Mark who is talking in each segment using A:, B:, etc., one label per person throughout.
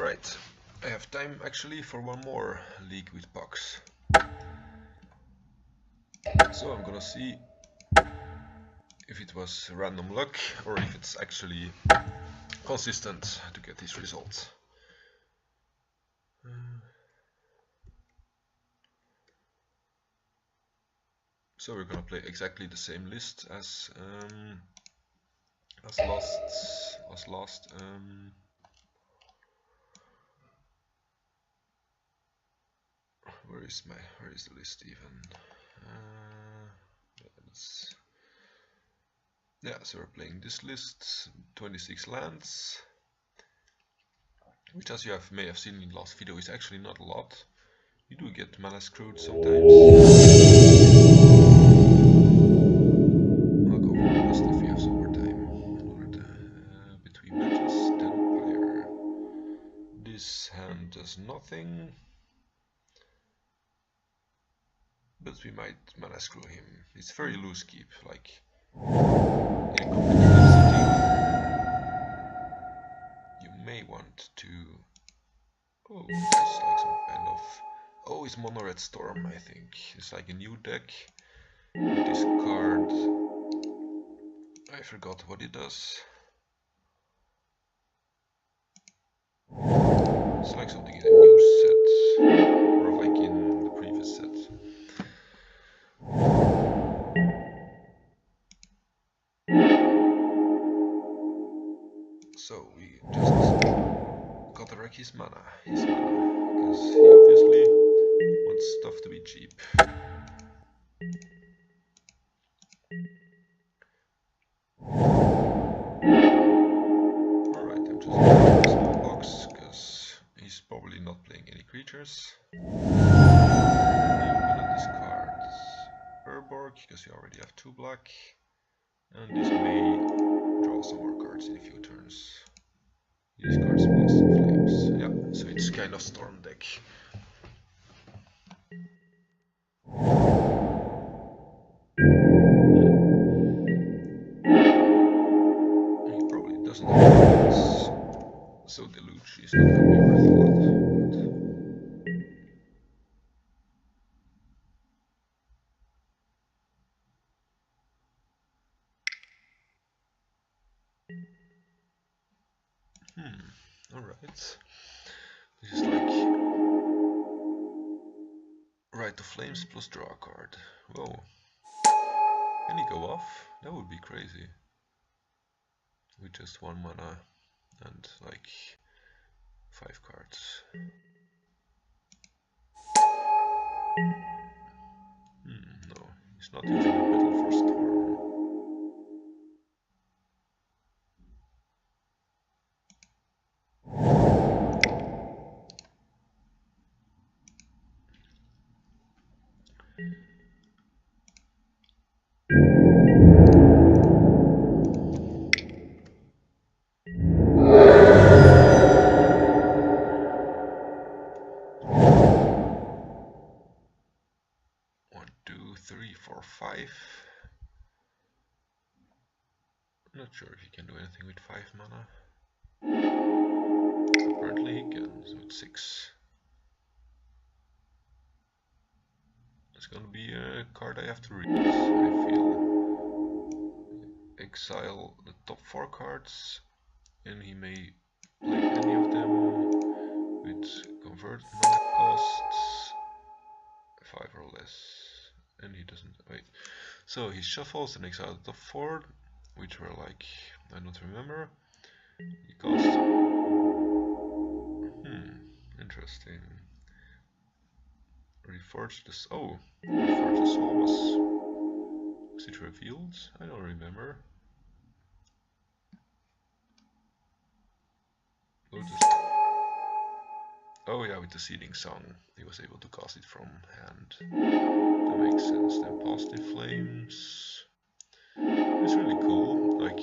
A: Right, I have time actually for one more league with Pox. So I'm gonna see if it was random luck or if it's actually consistent to get these results. So we're gonna play exactly the same list as last. Where is the list even? Yeah, so we're playing this list, 26 lands, which, as you may have seen in the last video, is actually not a lot. You do get mana screwed sometimes. I'll go over the list if we have some more time. Between matches, then Pyre. This hand does nothing, but we might mana screw him. It's very loose keep, like in a competitive setting. You may want to. Oh, it's like some kind of. Oh, it's Mono Red Storm, I think. It's like a new deck. This card. I forgot what it does. It's like something in a new set, or like in the previous set. So we just gotta wreck his mana, because he obviously wants stuff to be cheap. Alright, I'm just gonna do a small box, because he's probably not playing any creatures. I'm gonna discard Urborg, because you already have 2 black. And this may draw some more cards in a few turns. He discards Blast and Flames. Yeah, so it's kind of Storm deck. He probably doesn't have lands, so Deluge is not gonna be worth a lot. Alright. This is like Rite of Flames plus draw a card. Whoa. Can he go off? That would be crazy. With just 1 mana and like 5 cards. No, he's not using the Battle for Storm. One, two, three, four, 5. I'm not sure if he can do anything with 5 mana. Apparently he can, so it's 6. It's gonna be a card I have to read, I feel. Exile the top 4 cards, and he may play any of them with convert mana costs 5 or less, and he doesn't. Wait, so he shuffles and exiles the top 4, which were like, I don't remember. He cost. Interesting. Reforge this. Oh, Reforge the Soul was it revealed? I don't remember. Oh yeah, with the Seeding Song, he was able to cast it from hand. That makes sense. Then Positive Flames. It's really cool. Like,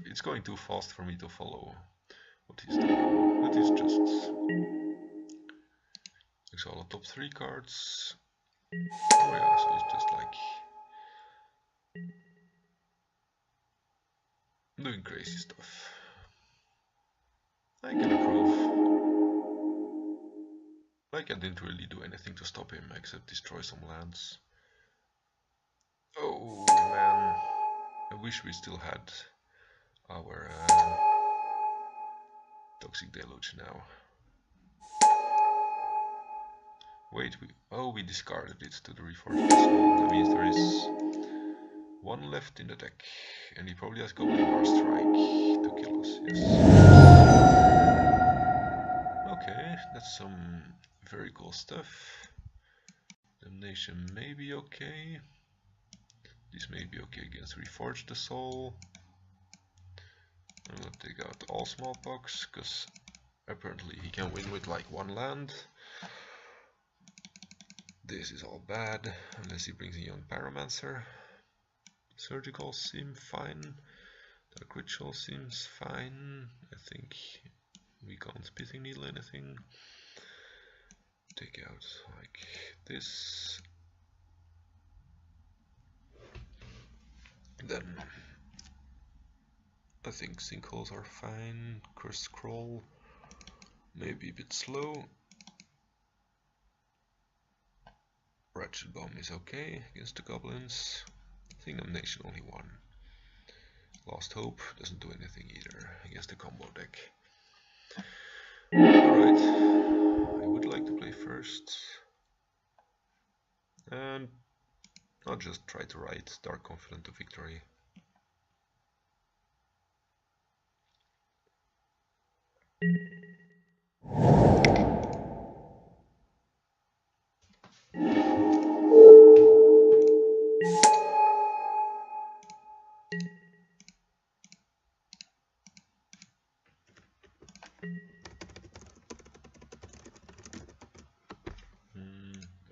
A: it's going too fast for me to follow what he's doing. But he's just exile the top 3 cards. Oh yeah, so he's just like doing crazy stuff. I can approve. Like I didn't really do anything to stop him except destroy some lands. Oh man, I wish we still had our Toxic Deluge now. Wait, we discarded it to the Reforged Vessel. That means there is one left in the deck, and he probably has Goblin War Strike to kill us, yes. Okay, that's some very cool stuff. Damnation may be okay. This may be okay against Reforge the Soul. I'm gonna take out all Smallpox, because apparently he can win with like one land. This is all bad, unless he brings a young Pyromancer. Surgical seems fine. Dark Ritual seems fine. I think we can't Pithing Needle anything. Take out like this. Then I think Sinkholes are fine. Curse Scroll maybe a bit slow. Ratchet Bomb is okay against the goblins. I think Damnation only one. Lost Hope doesn't do anything either against the combo deck. Alright, I would like to play first. And I'll just try to write Dark Confident to victory.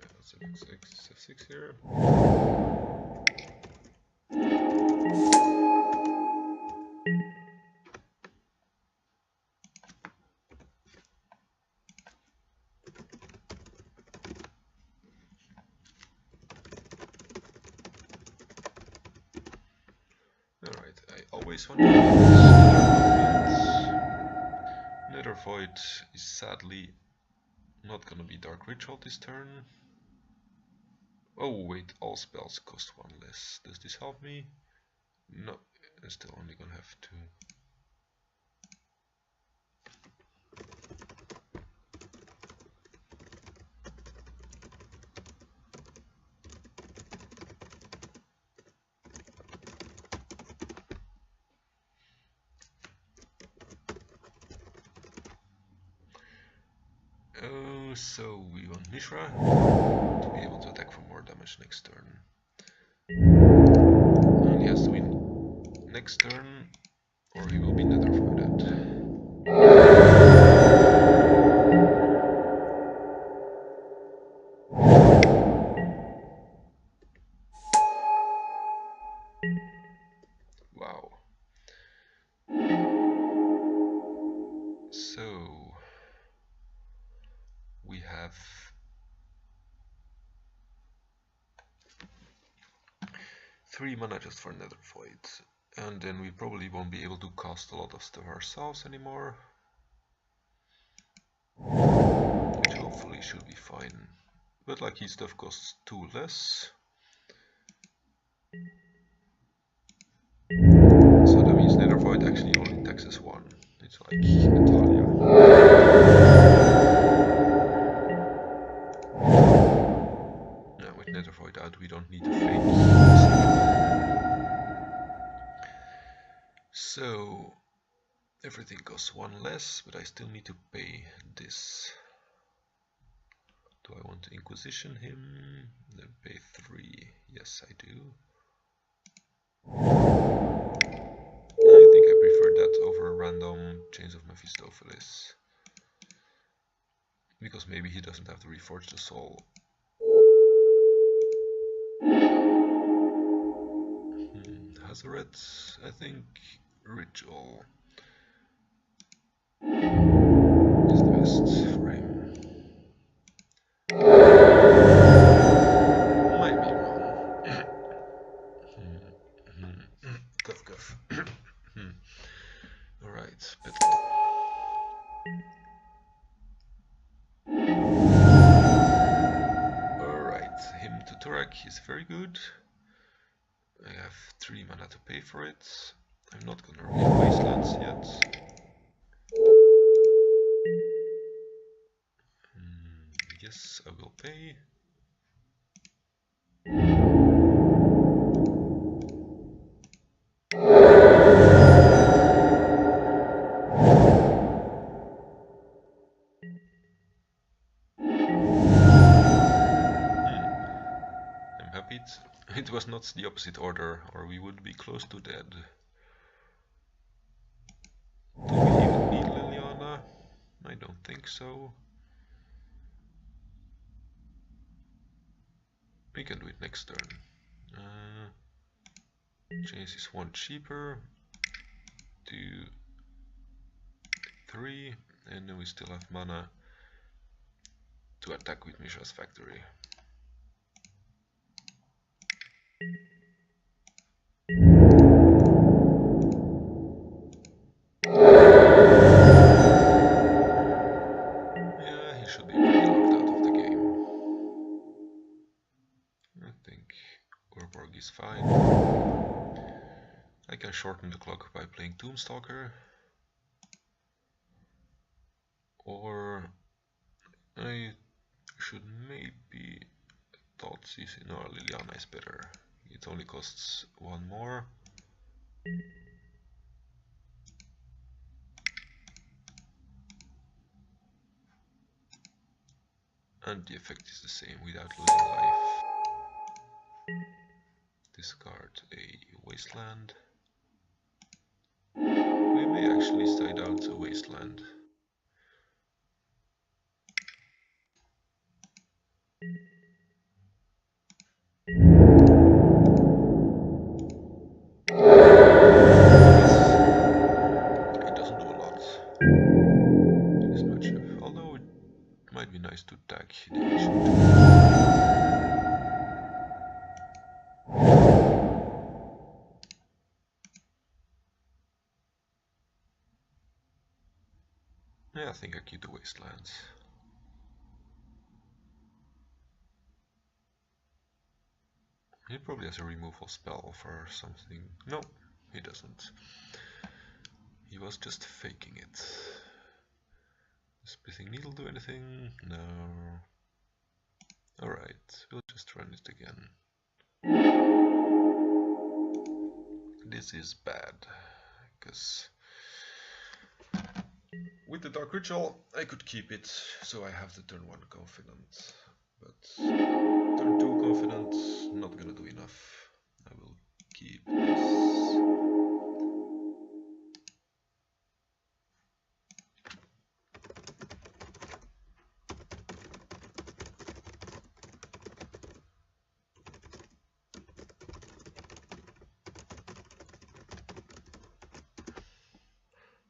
A: That's an F6 here. Alright, I always want to Nether Void is sadly not gonna be Dark Ritual this turn. Oh wait, all spells cost one less. Does this help me? No, I'm still only gonna have two. So we want Mishra to be able to attack for more damage next turn. And he has to win next turn, or he will be Nether Voided. Wow. So we have 3 mana just for Nether Void, and then we probably won't be able to cast a lot of stuff ourselves anymore, which hopefully should be fine. But like his stuff costs 2 less, so that means Nether Void actually only taxes 1. It's like Natalia. Now with Nether Void out, we don't need to fake. So everything costs 1 less, but I still need to pay this. Do I want to Inquisition him? Then pay 3. Yes, I do. I think I prefer that over a random Chains of Mephistopheles. Because maybe he doesn't have to reforge the soul. Hazaret, I think Ritual is the best for him. Might be wrong. Cuff cuff. Alright, Petal. 3 mana to pay for it. I'm not gonna reveal Wastelands yet. Yes, I will pay. I'm happy it was not the opposite order, or we would be close to dead. Do we even need Liliana? I don't think so. We can do it next turn. Change this one cheaper to 3, and then we still have mana to attack with Mishra's Factory. Yeah, he should be pretty locked out of the game. I think Urborg is fine. I can shorten the clock by playing Tombstalker. Or I should maybe Thoughtseize. No, Liliana is better. It only costs 1 more. And the effect is the same without losing life. Discard a Wasteland. We may actually side out a Wasteland. It doesn't do a lot in this matchup, although it might be nice to tag the ancient. Yeah, I think I keep the Wastelands. He probably has a removal spell for something. No, he doesn't. He was just faking it. Does Pithing Needle do anything? No. Alright, we'll just run it again. This is bad, because with the Dark Ritual I could keep it, so I have the turn 1 confident. But turn 2 confident, not gonna do enough. I will keep this.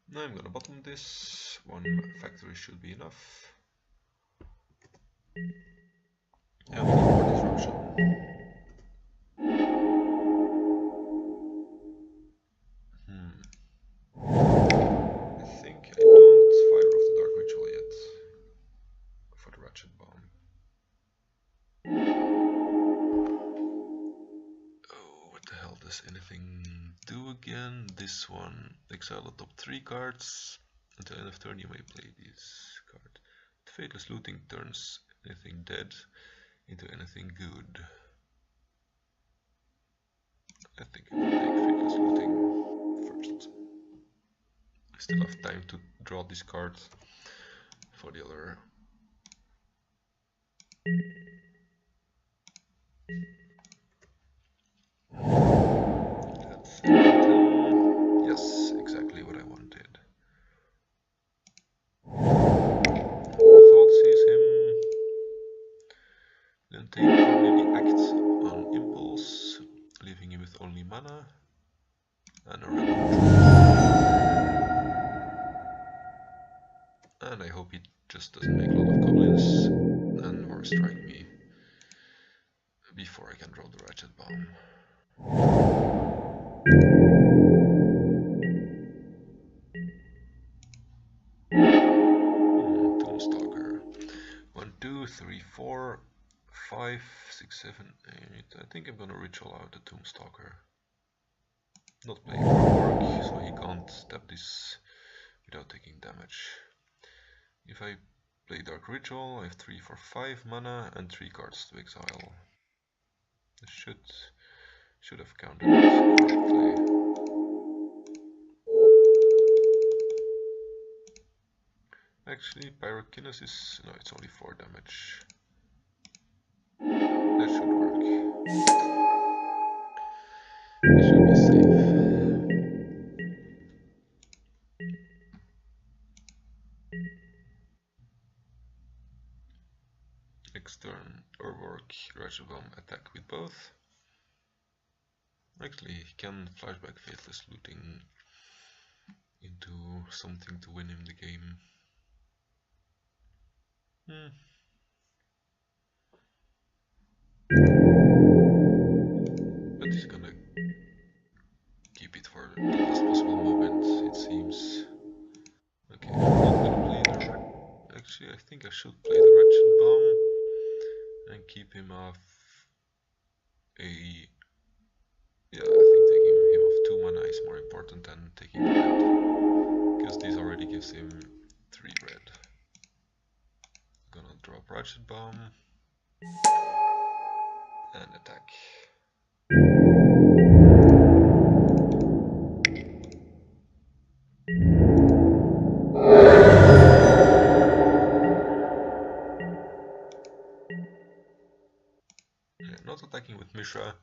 A: Now I'm gonna bottom this. 1 factory should be enough. And we need more disruption. I think I don't fire off the Dark Ritual yet for the Ratchet Bomb. Oh, what the hell does anything do again? This one. Exile the top 3 cards. Until end of turn you may play this card. Faithless Looting turns anything dead into anything good. I think I will take Faithless Looting first. I still have time to draw this card for the other. That's yes, exactly what I wanted. Thoughtseize him. Then take only the act on impulse, leaving him with only mana and a random draw. And I hope he just doesn't make a lot of goblins and or strike me before I can draw the Ratchet Bomb. Tombstalker. 1, 2, 3, 4, 5, 6, 7, 8. I think I'm gonna ritual out the Tombstalker. not playing Warwork, so he can't tap this without taking damage. If I play Dark Ritual, I have 3 for 5 mana and 3 cards to exile. This should have counted it correctly. Actually, Pyrokinesis, no, it's only 4 damage. That should work. It should be safe. Next turn, Urwork, Ratchet Bomb attack with both. Actually, he can flashback Faithless Looting into something to win him the game. But he's gonna keep it for the last possible moment, it seems. Okay, I'm not gonna play the... Actually, I think I should play the Ratchet Bomb and keep him off a... Yeah, I think taking him off 2 mana is more important than taking the red, because this already gives him 3 red. Gonna drop Ratchet Bomb and attack. Yeah, not attacking with Mishra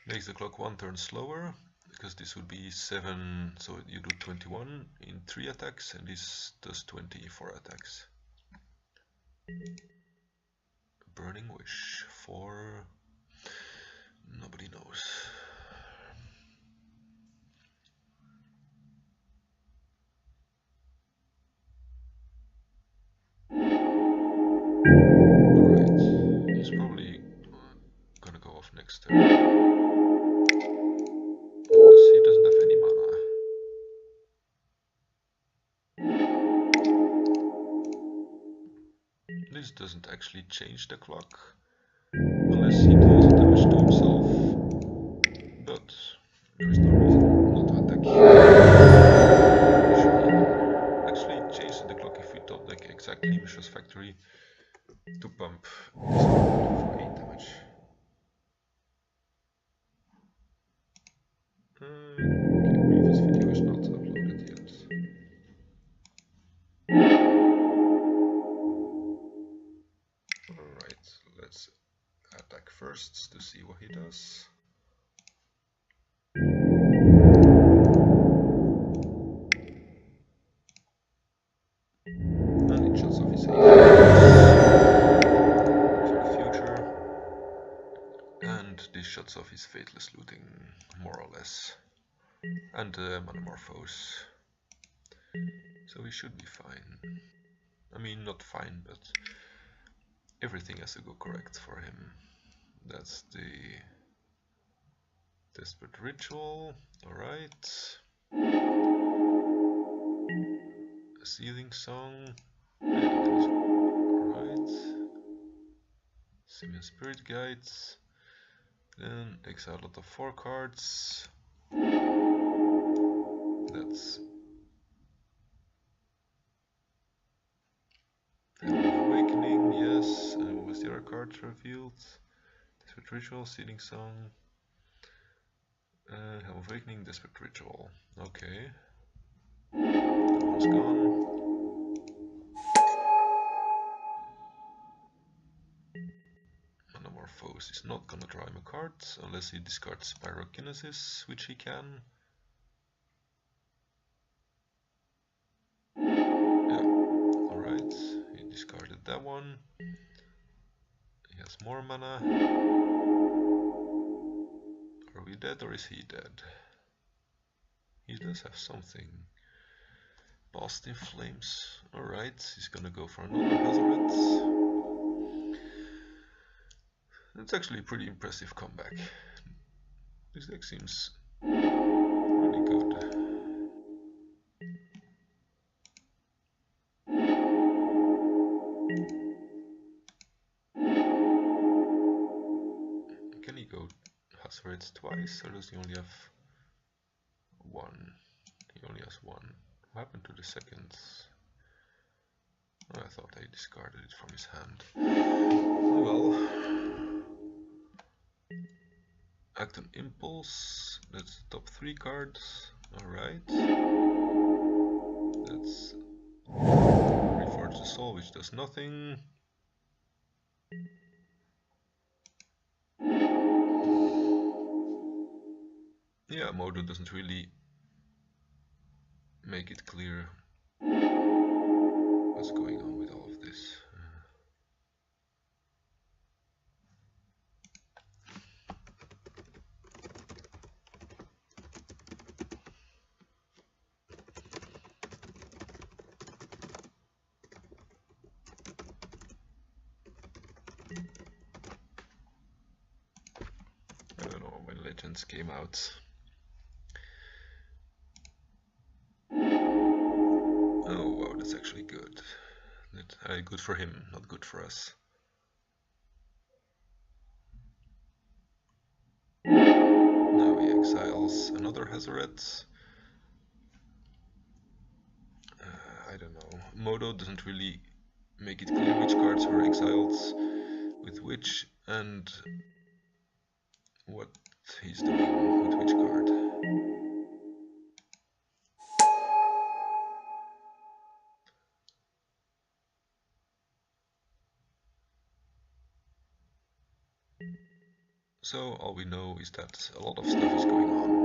A: makes the clock 1 turn slower, because this would be 7, so you do 21 in 3 attacks, and this does 20 in 4 attacks. Burning Wish for... nobody knows. Alright, he's probably gonna go off next turn. Because he doesn't have any mana. This doesn't actually change the clock, unless he deals damage to himself. But there is no reason not to attack. Actually, it changes the clock if we top deck exactly Mishra's Factory to pump this for 8 damage. Okay, previous video is not uploaded yet. Alright, let's attack first to see what he does. And it shuts off his for the future. And this shuts off his Faithless Looting, more or less. And Monomorphose. So he should be fine. I mean, not fine, but everything has to go correct for him. That's the Desperate Ritual, alright. A Seething Song, alright. Simian Spirit Guides, then exile a lot of 4 cards. That's Awakening, yes, and what was the other card revealed? Desperate Ritual, Seething Song, Helm of Awakening, Desperate Ritual, okay. That one's gone. Monomorphose is not gonna draw him a card, unless he discards Pyrokinesis, which he can. Yeah, alright, he discarded that one. He has more mana. Are we dead or is he dead? He does have something. Past in Flames. Alright, he's gonna go for another Hazoret. That's actually a pretty impressive comeback. This deck seems really good. Can he go Hazarets twice, or does he only have one. He only has one. What happened to the seconds? Oh, I thought I discarded it from his hand. Oh well. Act on Impulse. That's the top 3 cards. Alright. That's Reforge the Soul, which does nothing. Yeah, Modo doesn't really make it clear what's going on with all of this. I don't know when Legends came out. Oh wow, that's actually good. Good for him, not good for us. Now he exiles another Hazoret. I don't know. Modo doesn't really make it clear which cards were exiled with which and what he's doing with which card. So all we know is that a lot of stuff is going on.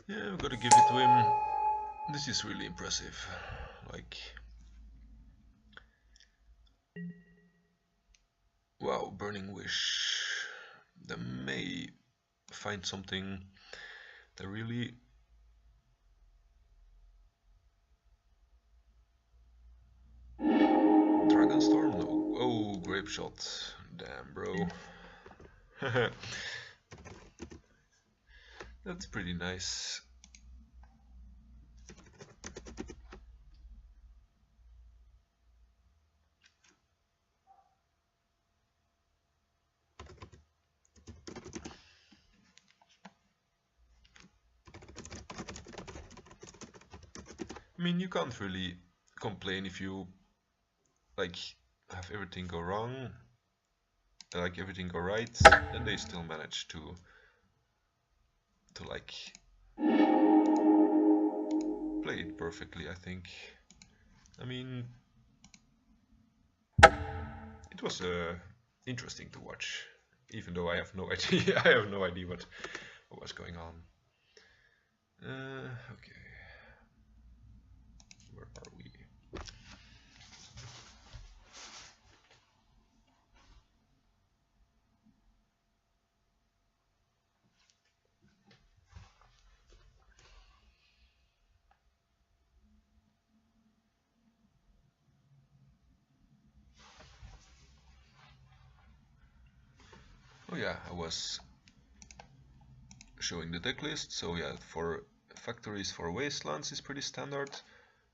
A: Yeah, we've got to give it to him. This is really impressive. Like, wow, Burning Wish. They may find something that really Dragonstorm? No. Oh, Grape Shot. Damn, bro. That's pretty nice. I mean, you can't really complain if you like have everything go wrong, like everything go right, and they still manage to like play it perfectly. I think. I mean, it was interesting to watch, even though I have no idea. I have no idea what was going on. Okay, where are we? Oh yeah, I was showing the deck list. So yeah, for Factories for Wastelands is pretty standard.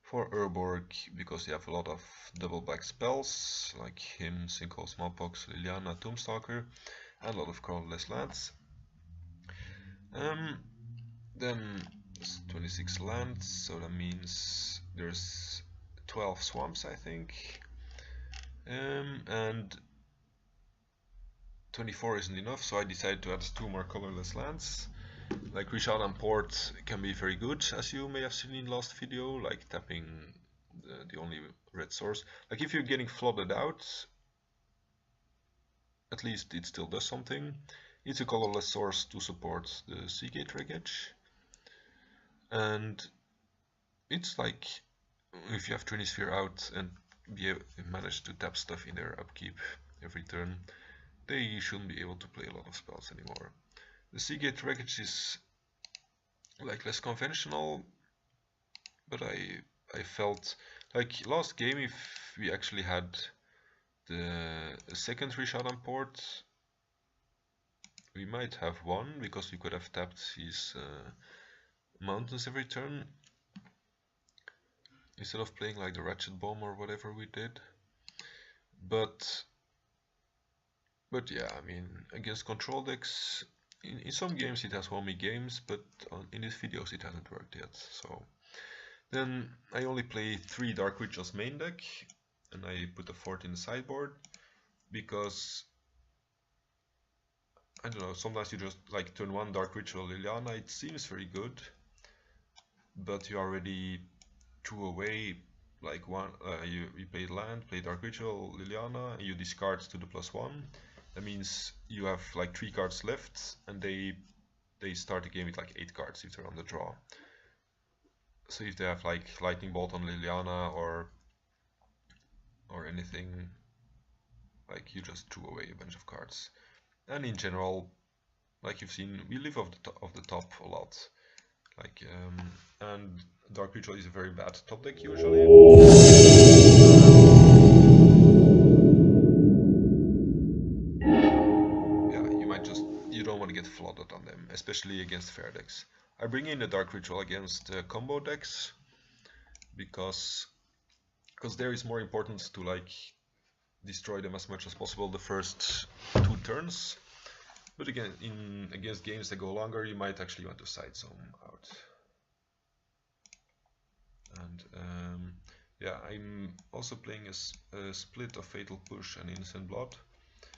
A: For Urborg, because you have a lot of double black spells, like him, Sinkhole, Smallpox, Liliana, Tombstalker, and a lot of colorless lands. Then it's 26 lands, so that means there's 12 swamps, I think. And 24 isn't enough, so I decided to add 2 more colorless lands. Like Reshad and Port can be very good, as you may have seen in last video, like tapping the only red source. Like if you're getting flooded out, at least it still does something. It's a colorless source to support the Seagate wreckage. And it's like if you have Trinisphere out and manage to tap stuff in their upkeep every turn, they shouldn't be able to play a lot of spells anymore. The Seagate wreckage is like less conventional, but I felt like last game, if we actually had the second Reshad and Port, we might have won, because we could have tapped his mountains every turn instead of playing like the Ratchet Bomb or whatever we did. But yeah, I mean, against control decks, in some games it has won me games, but in these videos it hasn't worked yet. So then I only play 3 Dark Rituals main deck, and I put a 4th in the sideboard, because I don't know, sometimes you just like turn 1 Dark Ritual Liliana, it seems very good, but you already threw away like one, you play land, play Dark Ritual Liliana, and you discard to the +1. That means you have like 3 cards left, and they start the game with like 8 cards if they're on the draw. So if they have like Lightning Bolt on Liliana or anything, like you just threw away a bunch of cards. And in general, like you've seen, we live off the top a lot. Like and Dark Ritual is a very bad top deck usually. Yeah, you don't want to get flooded on them, especially against fair decks. I bring in the Dark Ritual against combo decks because there is more importance to like destroy them as much as possible the first 2 turns. But again, against games that go longer, you might actually want to side some out. And yeah, I'm also playing a split of Fatal Push and Innocent Blood,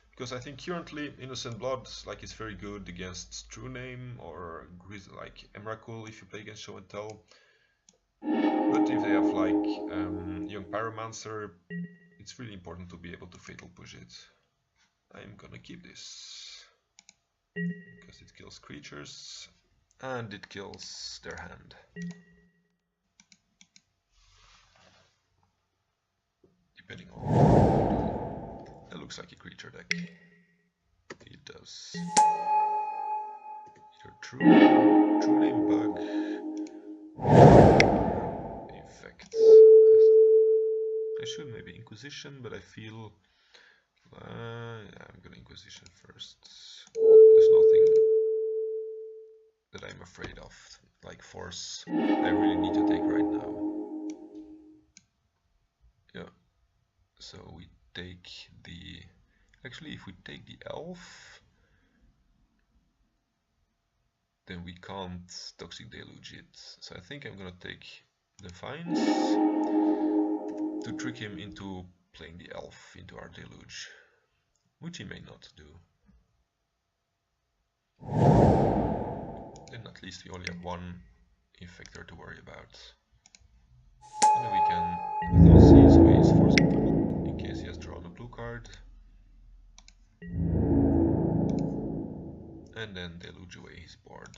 A: because I think currently Innocent Blood like is very good against True Name or like Emrakul if you play against Show and Tell. But if they have like Young Pyromancer, it's really important to be able to Fatal Push it. I'm gonna keep this because it kills creatures and it kills their hand. Depending on, that looks like a creature deck. It does. Either True Name, Bug, Infect. I should maybe Inquisition, but I feel yeah, I'm gonna Inquisition first. There's nothing that I'm afraid of, like Force, I really need to take right now. Yeah, so we take the... Actually, if we take the Elf, then we can't Toxic Deluge it. So I think I'm gonna take Defiance to trick him into playing the Elf into our Deluge, which he may not do. Then at least we only have 1 Infector to worry about. And then we can Thoughtseize away his Force in case he has drawn a blue card. And then Deluge away his board.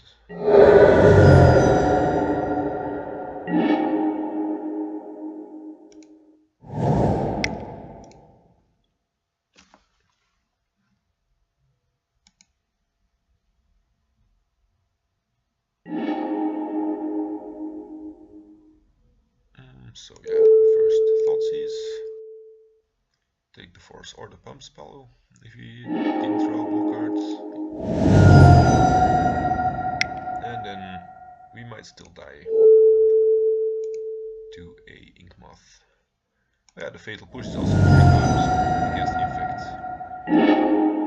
A: So yeah, first Thoughtseize, take the Force or the Pump spell if he didn't throw blue cards, and then we might still die to a Ink Moth. Yeah, the Fatal Push is also very good against Infect,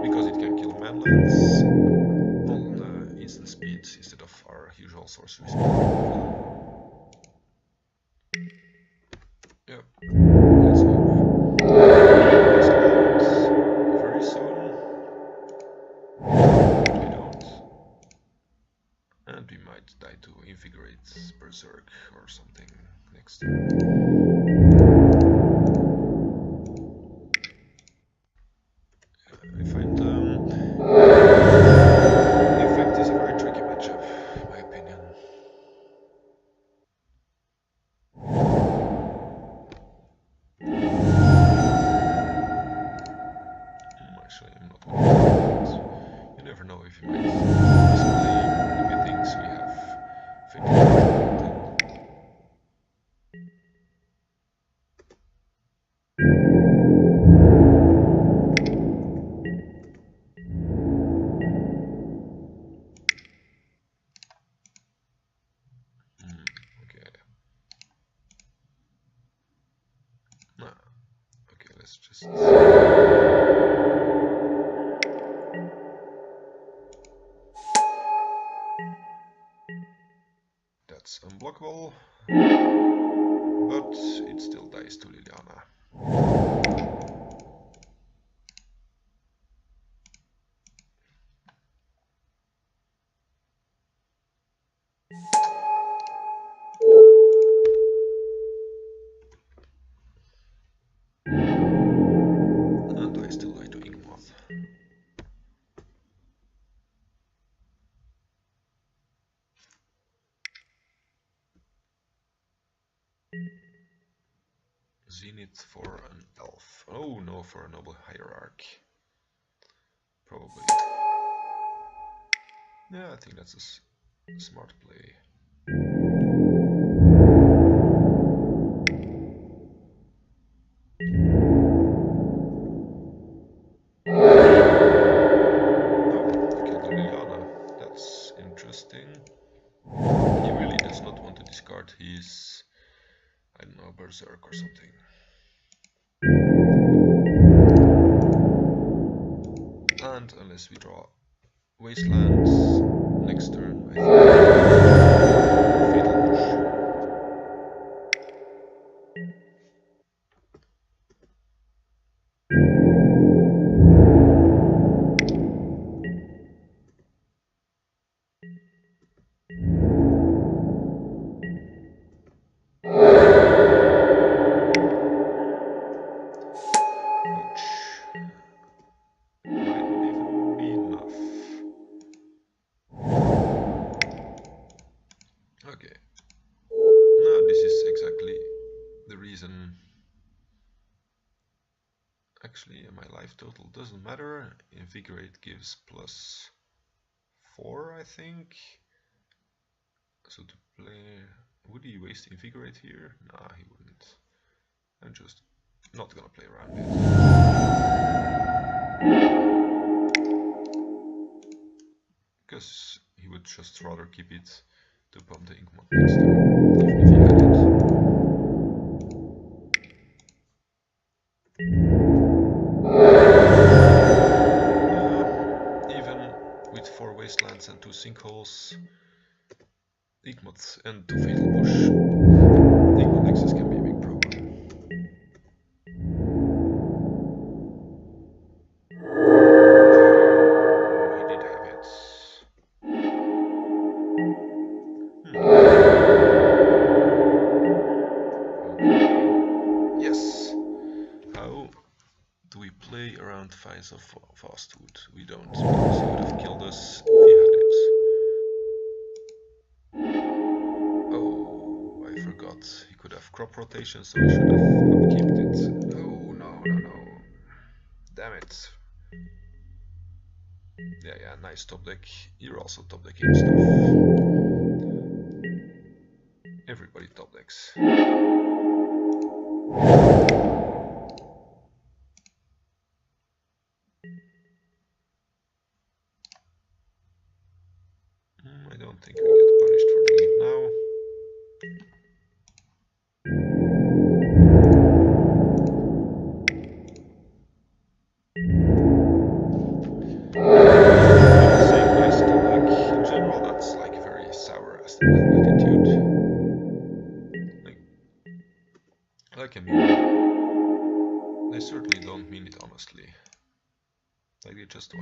A: because it can kill manlands on instant speed instead of our usual sorcery speed. Yep, let's hope. Very soon. with Berserk or something next. I find Effect is a very tricky matchup, in my opinion. Actually, I'm not going to do that. You never know if he might misplay if he thinks we have Fatal Push or something. Okay. Nah. Okay, let's just... That's unblockable, but it still dies to Liliana. And I still die to Inkmoth. Zenith for an elf. Oh no, for a noble hierarch. Probably. Yeah, I think that's a smart play. Oh, he killed the Liliana. That's interesting. He really does not want to discard his, I don't know, Berserk or something. And unless we draw Wastelands next turn, I think Fatal Push. Okay. Now this is exactly the reason. Actually, my life total doesn't matter. Invigorate gives +4, I think. So to play, would he waste Invigorate here? Nah, he wouldn't. I'm just not gonna play around it. Because he would just rather keep it to pump the Inkmoth next turn, even if he had it. Even with 4 Wastelands and 2 Sinkholes, Inkmoth and 2 Fatal Push, Inkmoth Nexus can be a big problem. He did have it. Okay. Yes. How do we play around Fires of Fastwood? We don't, because he would have killed us if he had it. Oh, I forgot. He could have crop rotation, so I should have upkeeped it. Oh, no. Damn it. Yeah, nice top deck. You're also top decking stuff. Everybody top decks. I don't think we get punished for doing it now. Saying nice top deck, in general that's like a very sour attitude. Like I mean, they certainly don't mean it honestly. Like they just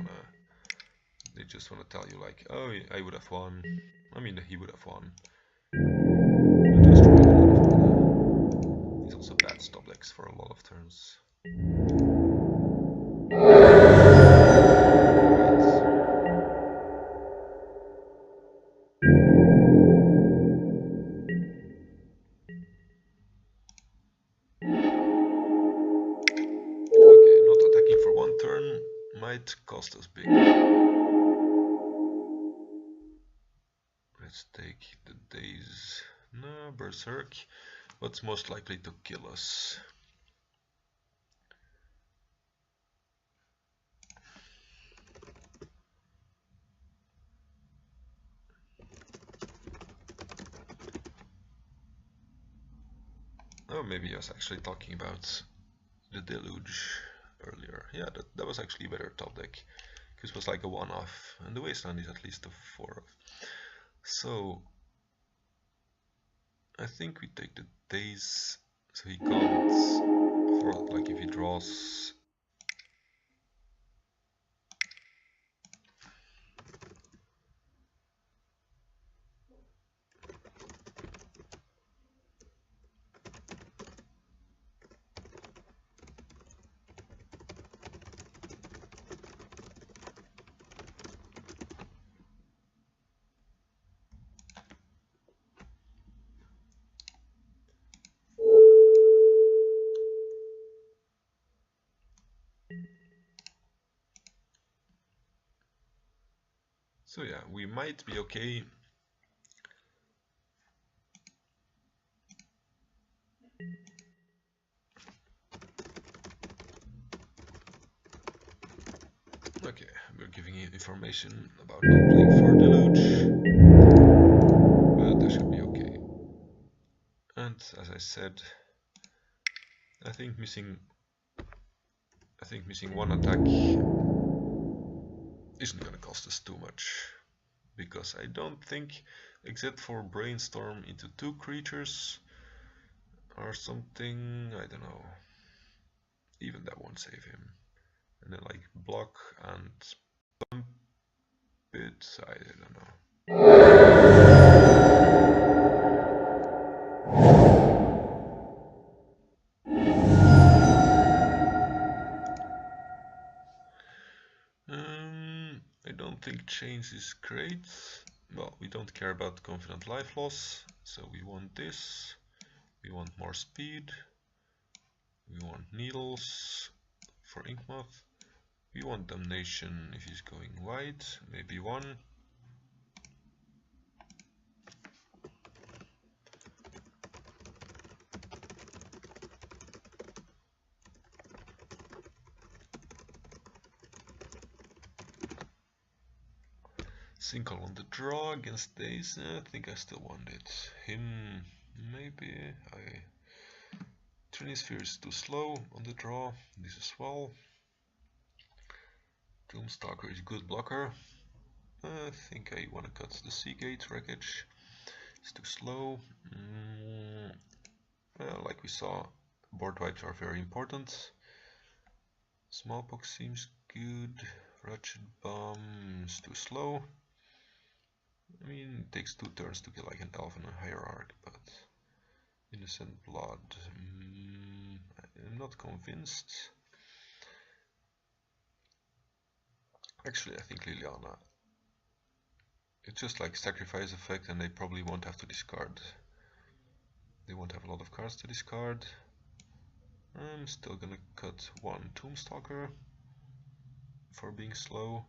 A: wanna tell you like, oh, I would have won. I mean, he would have won. It does provide a lot of mana. He's also bad stop decks for a lot of turns. Okay, not attacking for one turn might cost us big. Let's take the days. No, Berserk. What's most likely to kill us? Oh, maybe I was actually talking about the Deluge earlier. Yeah, that was actually a better top deck. Because it was like a one-off, and the Wasteland is at least a 4-off. So, I think we take the days, so he can't, for like if he draws. So yeah, we might be okay. Okay, we're giving you information about not playing for Deluge, but that should be okay. And as I said, I think missing one attack isn't gonna cost us too much, because I don't think, except for Brainstorm into 2 creatures or something, I don't know, even that won't save him. And then like block and pump it, I don't know. I don't think change is great. Well, we don't care about confident life loss, so we want this. We want more speed. We want needles for Inkmoth. We want damnation if he's going wide, maybe 1. Single on the draw against Daze. I think I still want it. Him, maybe. Trinisphere is too slow on the draw. This as well. Doomstalker is good blocker. I think I want to cut the Seagate wreckage. It's too slow. Well, like we saw, board wipes are very important. Smallpox seems good. Ratchet Bomb is too slow. I mean, it takes 2 turns to kill like an elf and a hierarch, but Innocent Blood, I'm not convinced. Actually, I think Liliana, it's just like sacrifice effect, and they probably won't have to discard. They won't have a lot of cards to discard. I'm still gonna cut 1 Tombstalker for being slow.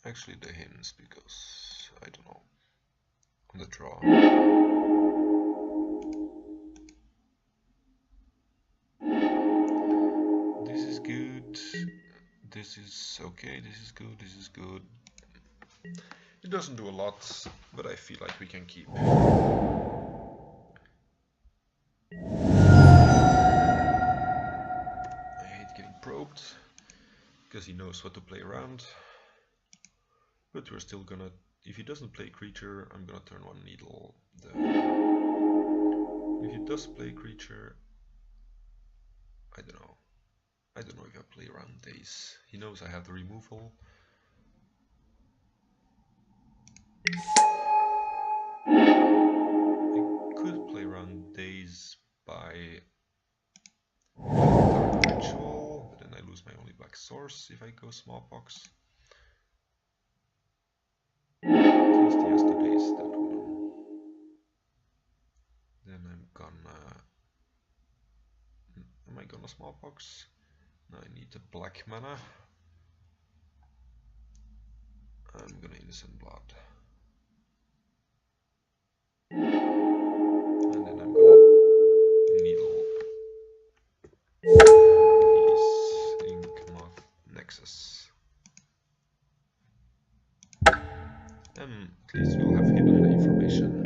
A: Actually the hints, because I don't know, on the draw. This is good, this is okay, this is good, this is good. It doesn't do a lot, but I feel like we can keep. I hate getting probed, because he knows what to play around. But we're still gonna, if he doesn't play creature, I'm gonna turn 1 needle. If he does play creature, I don't know. I don't know if I play around Daze. He knows I have the removal. source if I go smallpox. At least he has to base that one. Then I'm gonna... Am I gonna smallpox? No, I need a black mana. I'm gonna innocent blood. And then I'm gonna needle his Inkmoth Nexus. And at least we'll have hidden the information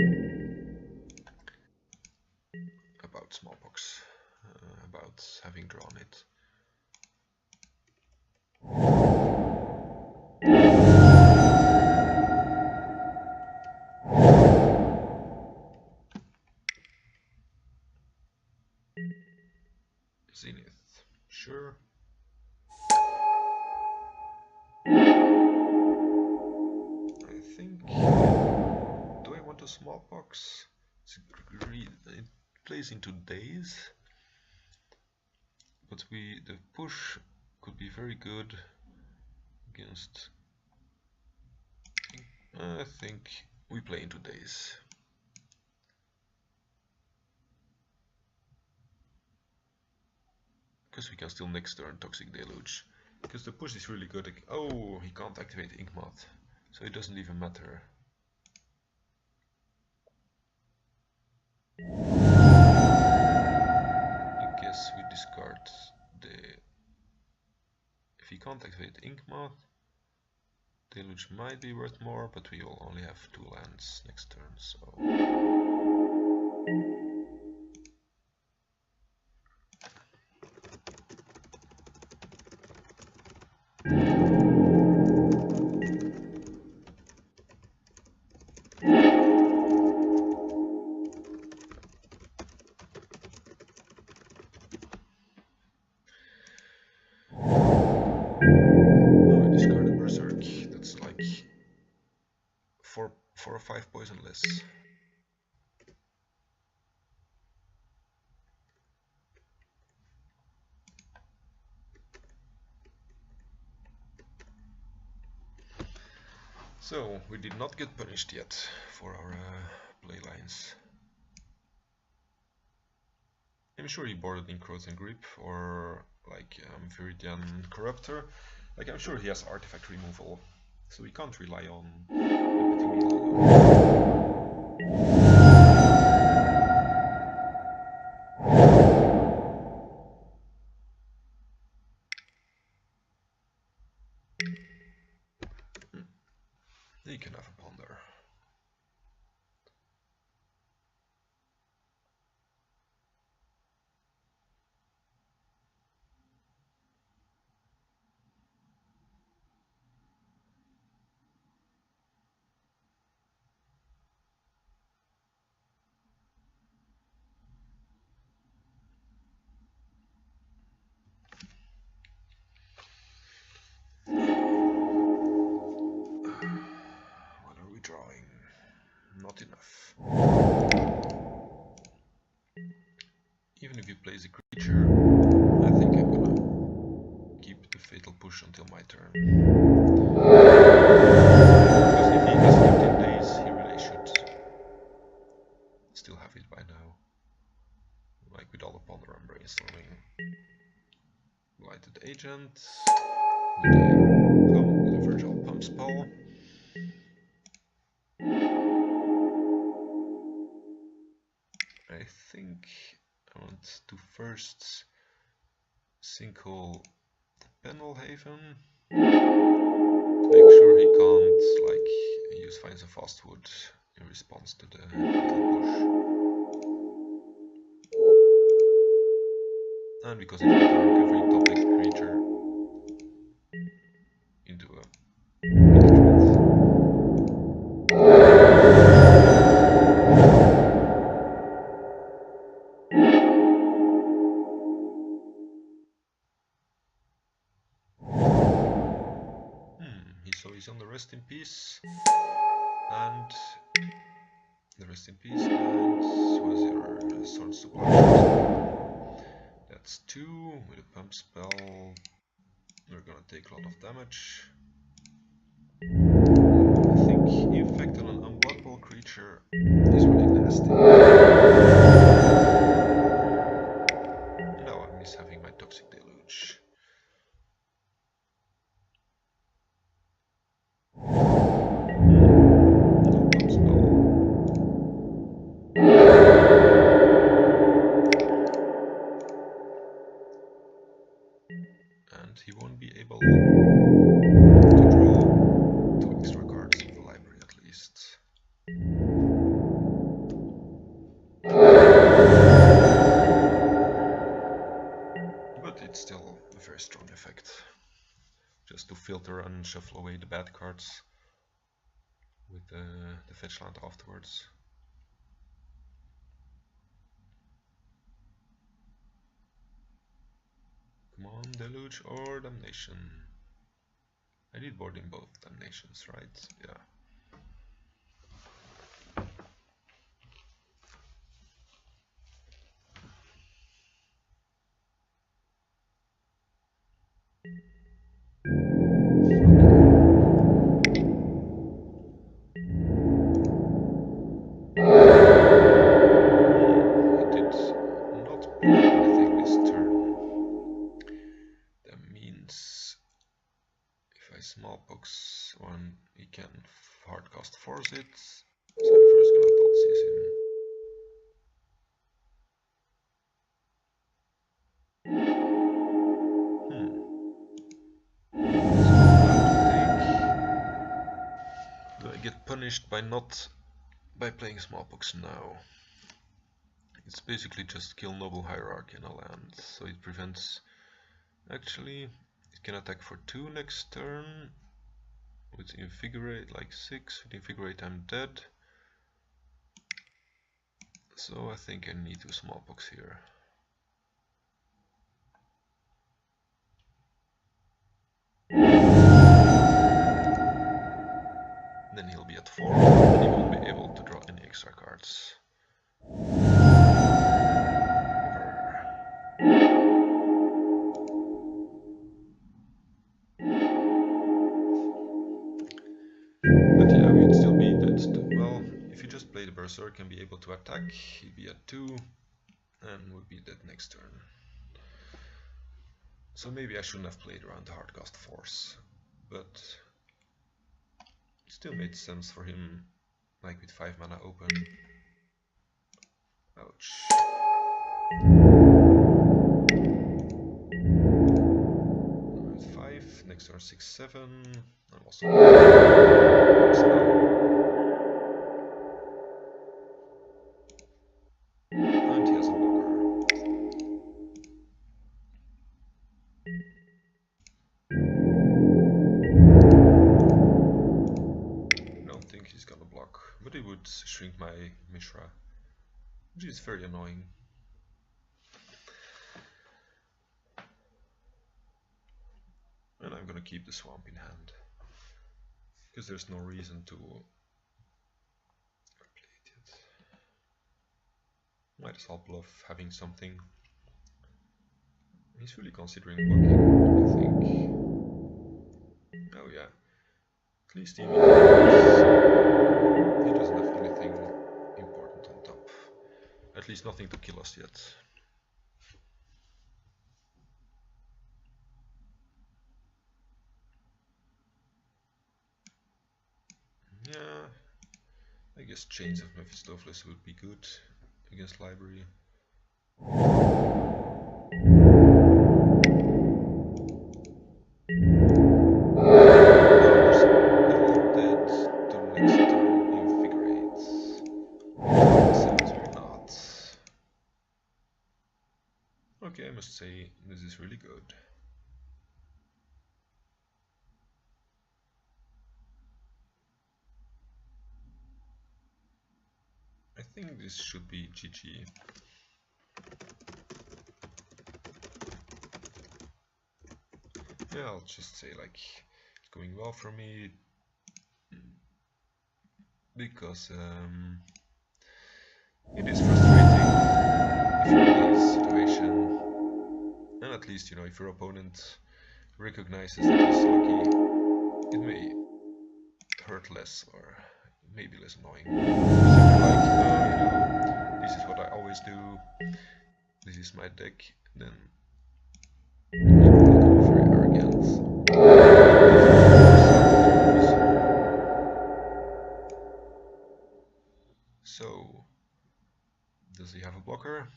A: about smallpox, about having drawn it. Zenith, sure. I think, do I want a smallpox? It plays into days, but the push could be very good against. I think we play into days. Because we can still next turn Toxic Deluge. Because the push is really good. Oh, he can't activate Inkmoth, so it doesn't even matter. I guess we discard the... If he can't activate Inkmoth, Deluge might be worth more, but we will only have 2 lands next turn, so... Four or 5 poison less. So we did not get punished yet for our play lines. I'm sure he boarded Encroach and Grip or like Viridian Corruptor. Like I'm sure he has artifact removal, so we can't rely on putting me low. He can have a ponder. What are we drawing? Not enough. Even if he plays a creature, I think I'm gonna keep the fatal push until my turn. Because if he has 15 days, he really should still have it by now. Like with all the ponder I'm brainstorming. Blighted Agent with a virtual pump spell. I think I want to first sinkhole Pendelhaven. Make sure he can't like use Finds of Fastwood in response to the fatal push. And because if I turn every topic creature into a big threat. So he's on the Rest in Peace and the Rest in Peace and was your Sword Supply. That's 2 with a pump spell. We're gonna take a lot of damage. I think Infect on an unblockable creature is really nasty. Now I miss having my Toxic Deluge. And he won't be able to draw 2 extra cards in the library at least. But it's still a very strong effect. Just to filter and shuffle away the bad cards with the fetch land afterwards. Come on, Deluge or Damnation. I did board in both Damnations, right? Yeah. Smallpox one, he can hardcast force it, so I'm first gonna dot seize him. Do I get punished by playing Smallpox now? It's basically just kill Noble Hierarchy in a land, so it prevents. Actually, it can attack for 2 next turn. With Invigorate, like 6. With Invigorate, I'm dead. So I think I need to Smallpox here. Then he'll be at 4, and he won't be able to draw any extra cards. But yeah, we'd still be dead. Well, if you just play the Berserk and be able to attack, he'd be at 2 and would be dead next turn. So maybe I shouldn't have played around the Hardcast Force, but it still made sense for him, like with 5 mana open. Ouch. Alright, 5, next turn 6, 7. I'm also and he has a blocker. I don't think he's gonna block, but he would shrink my Mishra, which is very annoying. And I'm gonna keep the Swamp in hand, because there's no reason to play it yet. Might as well bluff having something. He's really considering blocking, I think. Oh yeah. At least he doesn't have anything important on top. At least nothing to kill us yet. Yeah, I guess Chains of Mephistopheles would be good against Library. Okay, I must say this is really good. I think this should be GG. Yeah, I'll just say like it's going well for me because it is frustrating if you're in this situation, and at least, you know, if your opponent recognizes that he's lucky, it may hurt less or maybe less annoying. If you're like, oh, this is what I always do, this is my deck, then you become very arrogant. So, does he have a blocker?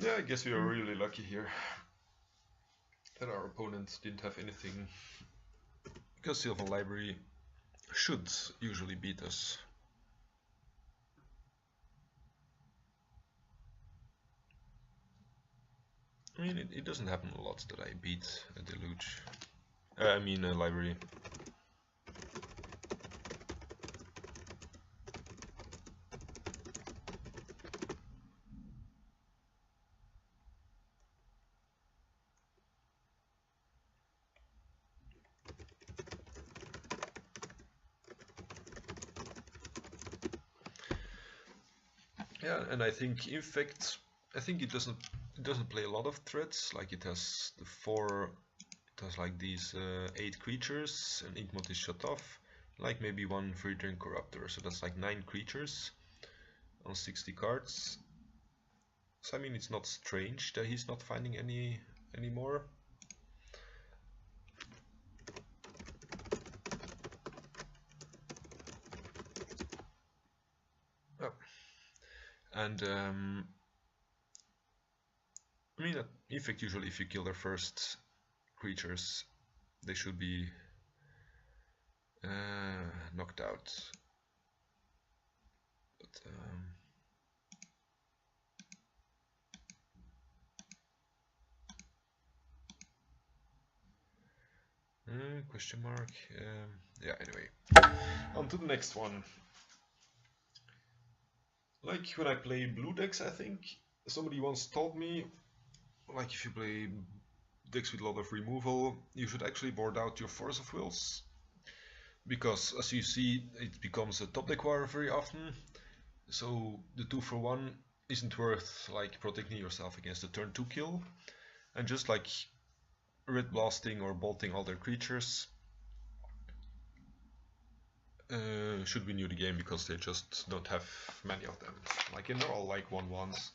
A: Yeah, I guess we are really lucky here that our opponent didn't have anything, because Silver Library should usually beat us. I mean, it doesn't happen a lot that I beat a Deluge. I mean a Library. Yeah, and I think in fact, I think it doesn't play a lot of threats. Like it has it has like these 8 creatures, and Inkmoth is shut off. Like maybe one Free-Drain Corruptor, so that's like 9 creatures on 60 cards. So I mean, it's not strange that he's not finding any anymore. Oh. And I mean, in fact, usually if you kill their first creatures, they should be knocked out. But question mark. Yeah. Anyway, on to the next one. Like when I play blue decks, I think somebody once told me, like if you play decks with a lot of removal, you should actually board out your Force of Wills, because as you see, it becomes a top deck war very often. So the 2-for-1 isn't worth like protecting yourself against the turn 2 kill, and just like red blasting or bolting all their creatures should win you the game, because they just don't have many of them. Like, they're all like 1/1s.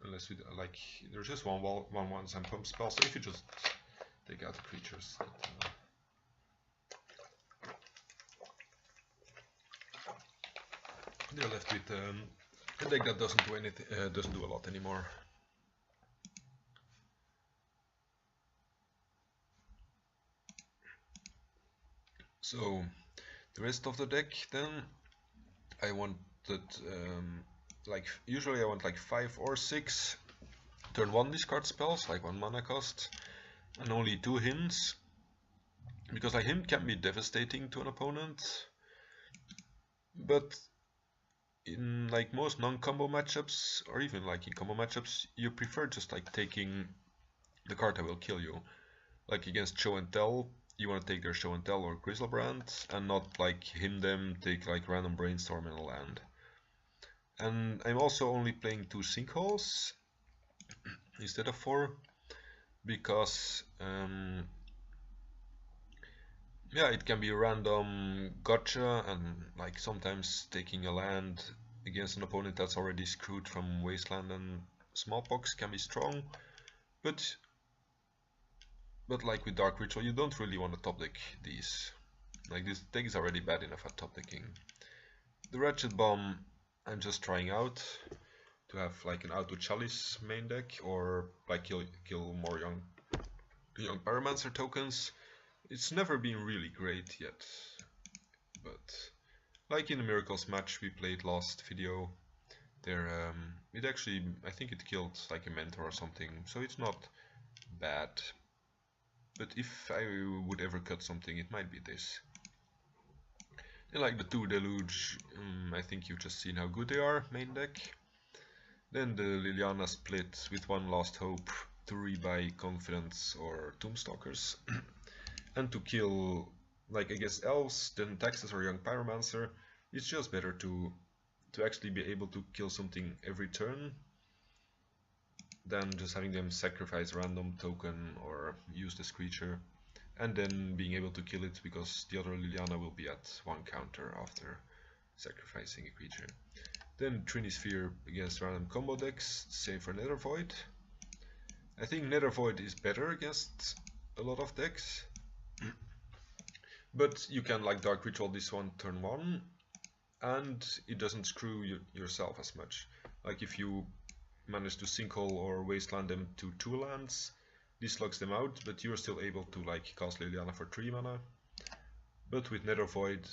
A: Unless we like, there's just 1/1s and pump spells. So if you just take out the creatures, they're left with a deck that doesn't do anything, doesn't do a lot anymore. So the rest of the deck, then I wanted like usually I want like 5 or 6 turn 1 discard spells, like 1 mana cost, and only 2 hints, because like him can be devastating to an opponent, but in like most non-combo matchups, or even like in combo matchups, you prefer just like taking the card that will kill you. Like against Show and Tell, you want to take their Show and Tell or Griselbrand, and not like him them take like random Brainstorm in a land. And I'm also only playing 2 Sinkholes instead of 4, because yeah, it can be a random gotcha, and like sometimes taking a land against an opponent that's already screwed from Wasteland and Smallpox can be strong, but like with Dark Ritual, you don't really want to top deck these. Like, this deck is already bad enough at top decking. The Ratchet Bomb, I'm just trying out to have like an auto Chalice main deck, or like kill more young Pyromancer tokens. It's never been really great yet, but like in the Miracles match we played last video, there it actually, I think it killed like a Mentor or something, so it's not bad. but if I would ever cut something, it might be this. And like the 2 Deluge, I think you've just seen how good they are, main deck. Then the Liliana split with One Last Hope to rebuy Confidence or Tombstalkers. And to kill, like against Elves, then Taxes or Young Pyromancer, it's just better to actually be able to kill something every turn than just having them sacrifice a random token or use this creature and then being able to kill it because the other Liliana will be at 1 counter after sacrificing a creature. Then Trinisphere against random combo decks, same for Nether Void. I think Nether Void is better against a lot of decks, but you can like Dark Ritual this one turn 1 and it doesn't screw yourself as much. Like if you manage to Sinkhole or Wasteland them to 2 lands, this locks them out, but you're still able to like cast Liliana for 3 mana. But with Nether Void,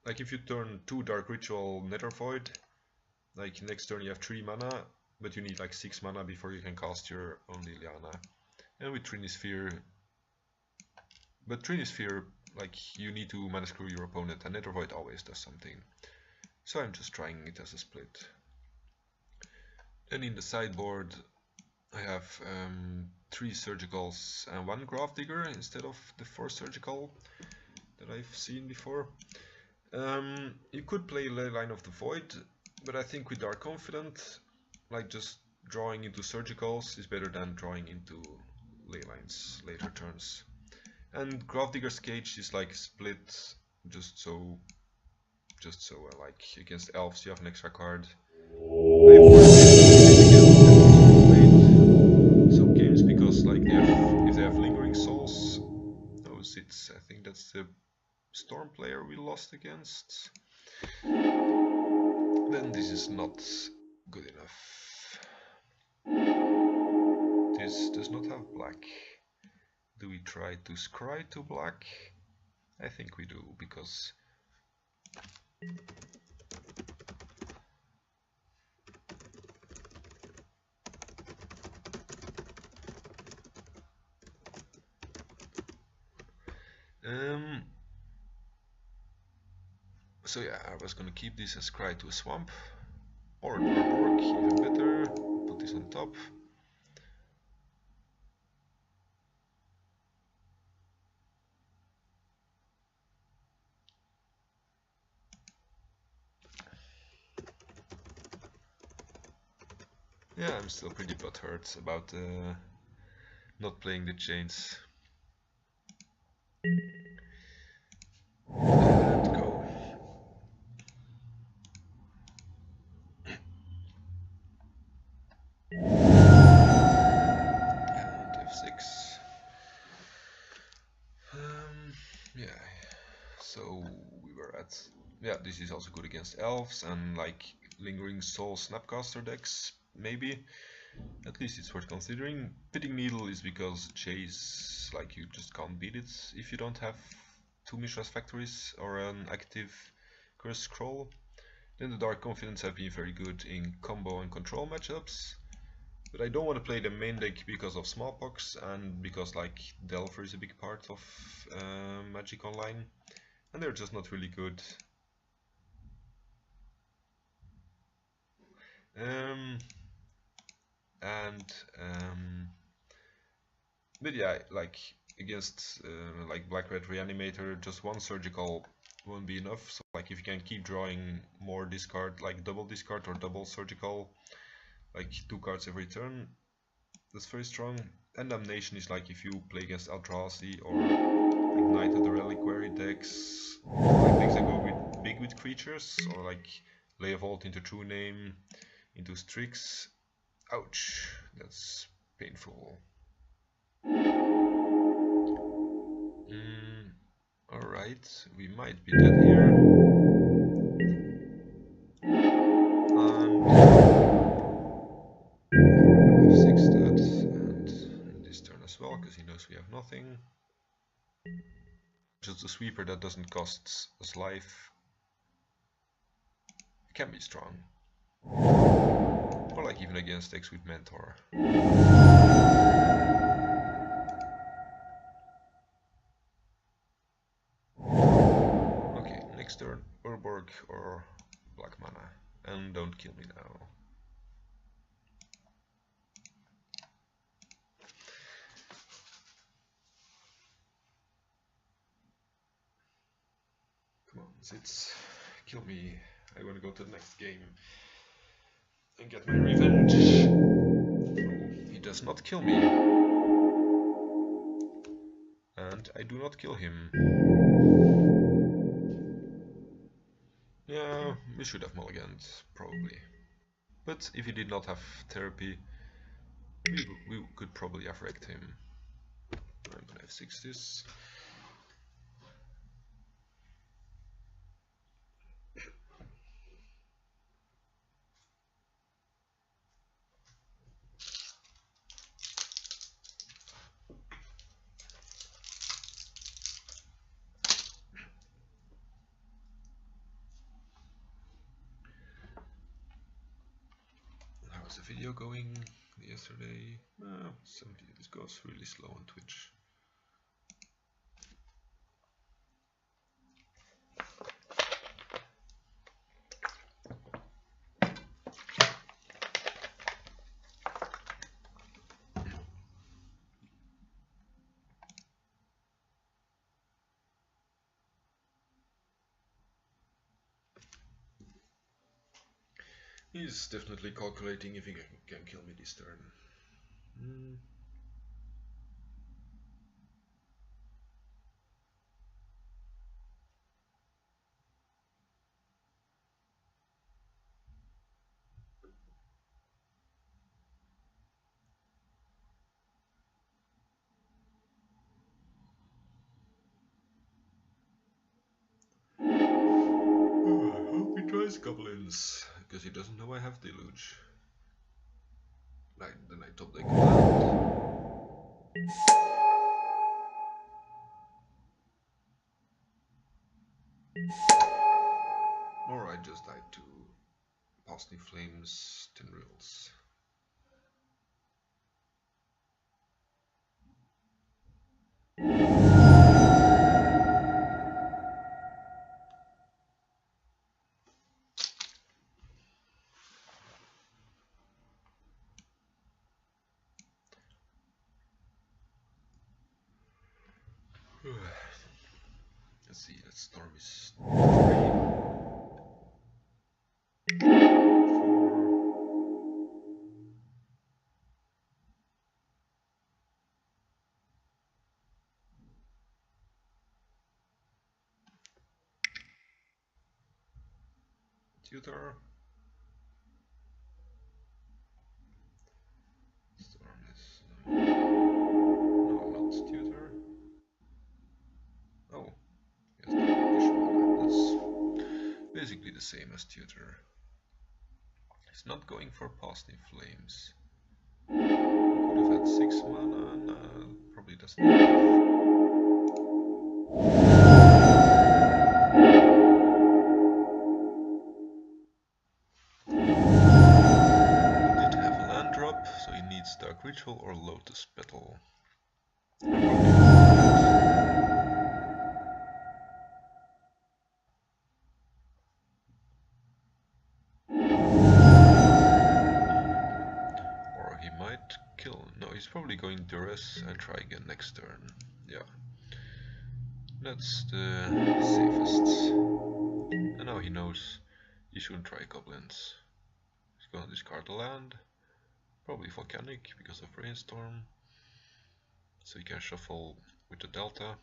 A: like if you turn 2 Dark Ritual Nether Void, like next turn you have 3 mana, but you need like 6 mana before you can cast your own Liliana. And with Trinisphere, but Trinisphere, like you need to mana screw your opponent, and Nether Void always does something. So I'm just trying it as a split. Then in the sideboard I have 3 Surgicals and 1 Gravedigger instead of the 4 Surgical that I've seen before. You could play Leyline of the Void, but I think with Dark Confident, like just drawing into Surgicals is better than drawing into Leylines later turns. And Gravedigger's Cage is like split just so like against Elves you have an extra card. Some games because like if they have Lingering Souls, I think that's the Storm player we lost against. Then this is not good enough. This does not have black. Do we try to scry to black? I think we do, because so yeah, I was gonna keep this as Cry to a Swamp, or Dwarborg, even better, put this on top. Yeah, I'm still pretty butthurt about not playing the chains. And go. And F6. Yeah, so we were at... Yeah, this is also good against Elves and like Lingering Soul Snapcaster decks, maybe. At least it's worth considering. Pitting Needle is because Chase, like you just can't beat it if you don't have 2 Mishra's Factories or an active Curse Scroll. Then the Dark Confidence have been very good in combo and control matchups. But I don't want to play the main deck because of Smallpox and because like Delver is a big part of Magic Online. And they're just not really good. But yeah, like against like Black-Red Reanimator, just 1 Surgical won't be enough. So like if you can keep drawing more discard, like double discard or double Surgical, like 2 cards every turn, that's very strong. And Damnation is like if you play against Eldrazi or like Knight of the Reliquary decks, like decks that go big with creatures, or like Lay a Vault into True Name, into Strix. Ouch, that's painful. Alright, we might be dead here. And F6 that, and in this turn as well, because he knows we have nothing. Just a sweeper that doesn't cost us life. It can be strong. Or like even against decks with Mentor. or black mana. And don't kill me now. Come on, Zitz, kill me. I want to go to the next game and get my revenge. Oh, he does not kill me. And I do not kill him. Yeah, we should have mulliganed, probably. But if he did not have therapy, we could probably have wrecked him. I'm gonna F6 this. How's the video going yesterday? 70. This goes really slow on Twitch. He's definitely calculating if he can kill me this turn. I hope he tries goblins, because he doesn't know I have deluge. Right, then I top deck land. Or I just died to Parsnip Flames, Tendrils. Let's see, that storm is 3, 4, tutor. Storm is no, not tutor. Oh, yes, that's basically the same as tutor. He's not going for Parsnip Flames. Could have had 6 mana. No, probably doesn't have. So he needs Dark Ritual or Lotus Petal. Or he might kill. No, he's probably going Duress and try again next turn. Yeah. That's the safest. And now he knows he shouldn't try goblins. He's gonna discard the land. Probably volcanic because of Brainstorm. So he can shuffle with the Delta.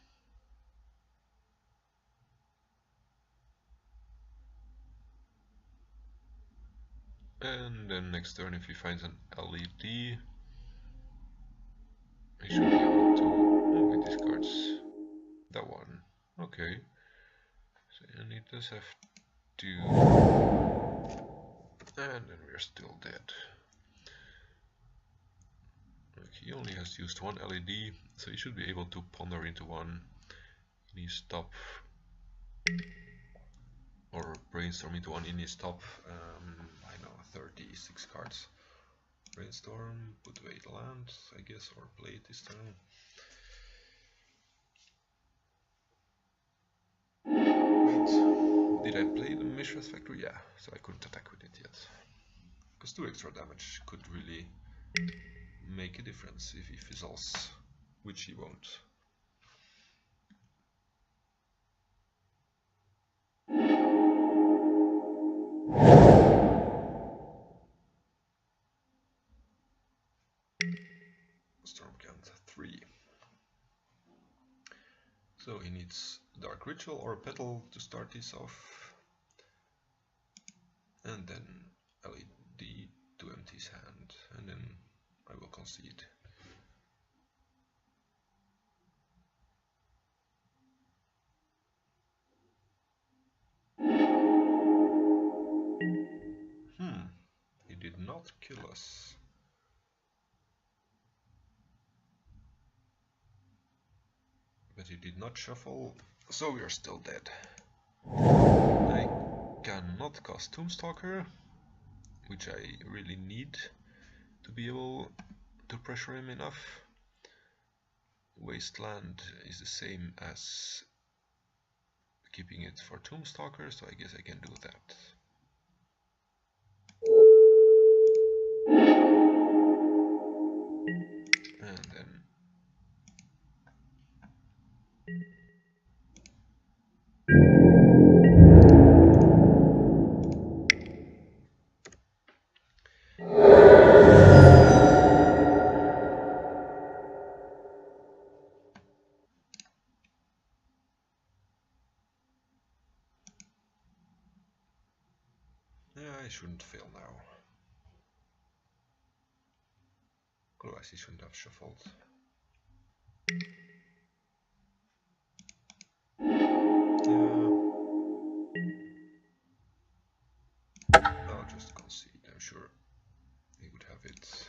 A: And then next turn, if he finds an LED, he should be able to. Oh, he discards that one. Okay. So, and he does have to. And then we're still dead. He only has used one LED, so he should be able to ponder into one in his top, or brainstorm into one in his top, I know, 36 cards. Brainstorm, put away the land, I guess, or play it this turn. Wait, Did I play the Mishra's Factory? Yeah, so I couldn't attack with it yet. Because 2 extra damage could really make a difference if he fizzles, which he won't. Stormcant 3. So he needs Dark Ritual or a Petal to start this off. And then LED to empty his hand. And then I will concede. He did not kill us. But he did not shuffle, so we are still dead. I cannot cast Tombstalker, which I really need to be able to pressure him enough. Wasteland is the same as keeping it for Tombstalker, so I guess I can do that. And then yeah, I shouldn't fail now. Otherwise he shouldn't have shuffled. I'll just concede, I'm sure he would have it.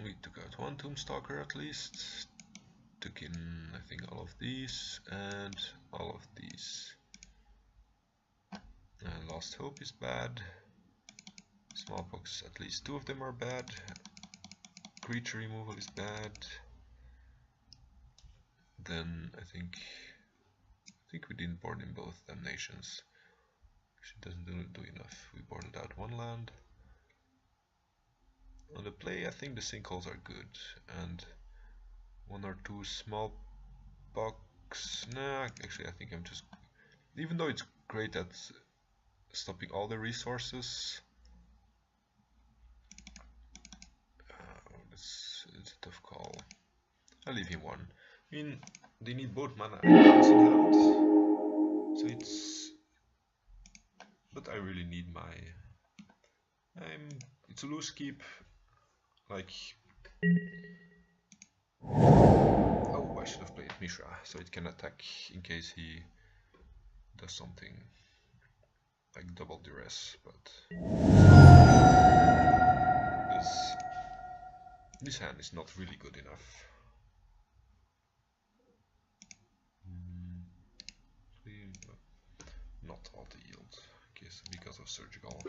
A: We took out 1 Tombstalker at least. Took in, I think, all of these and all of these. Lost Hope is bad. Smallpox, at least 2 of them are bad. Creature removal is bad. Then I think we didn't board in both Damnations. She doesn't do enough. We boarded out 1 land. On the play, I think the sinkholes are good, and 1 or 2 small box. Nah, actually, I think I'm just. Even though it's great at stopping all the resources, it's a tough call. I'll leave him 1. I mean, they need both mana and cards in hand, so it's. But I really need my. It's a loose keep. Like, oh, I should have played Mishra, so it can attack in case he does something like double duress, but this hand is not really good enough. Not auto yield, I guess, because of surgical.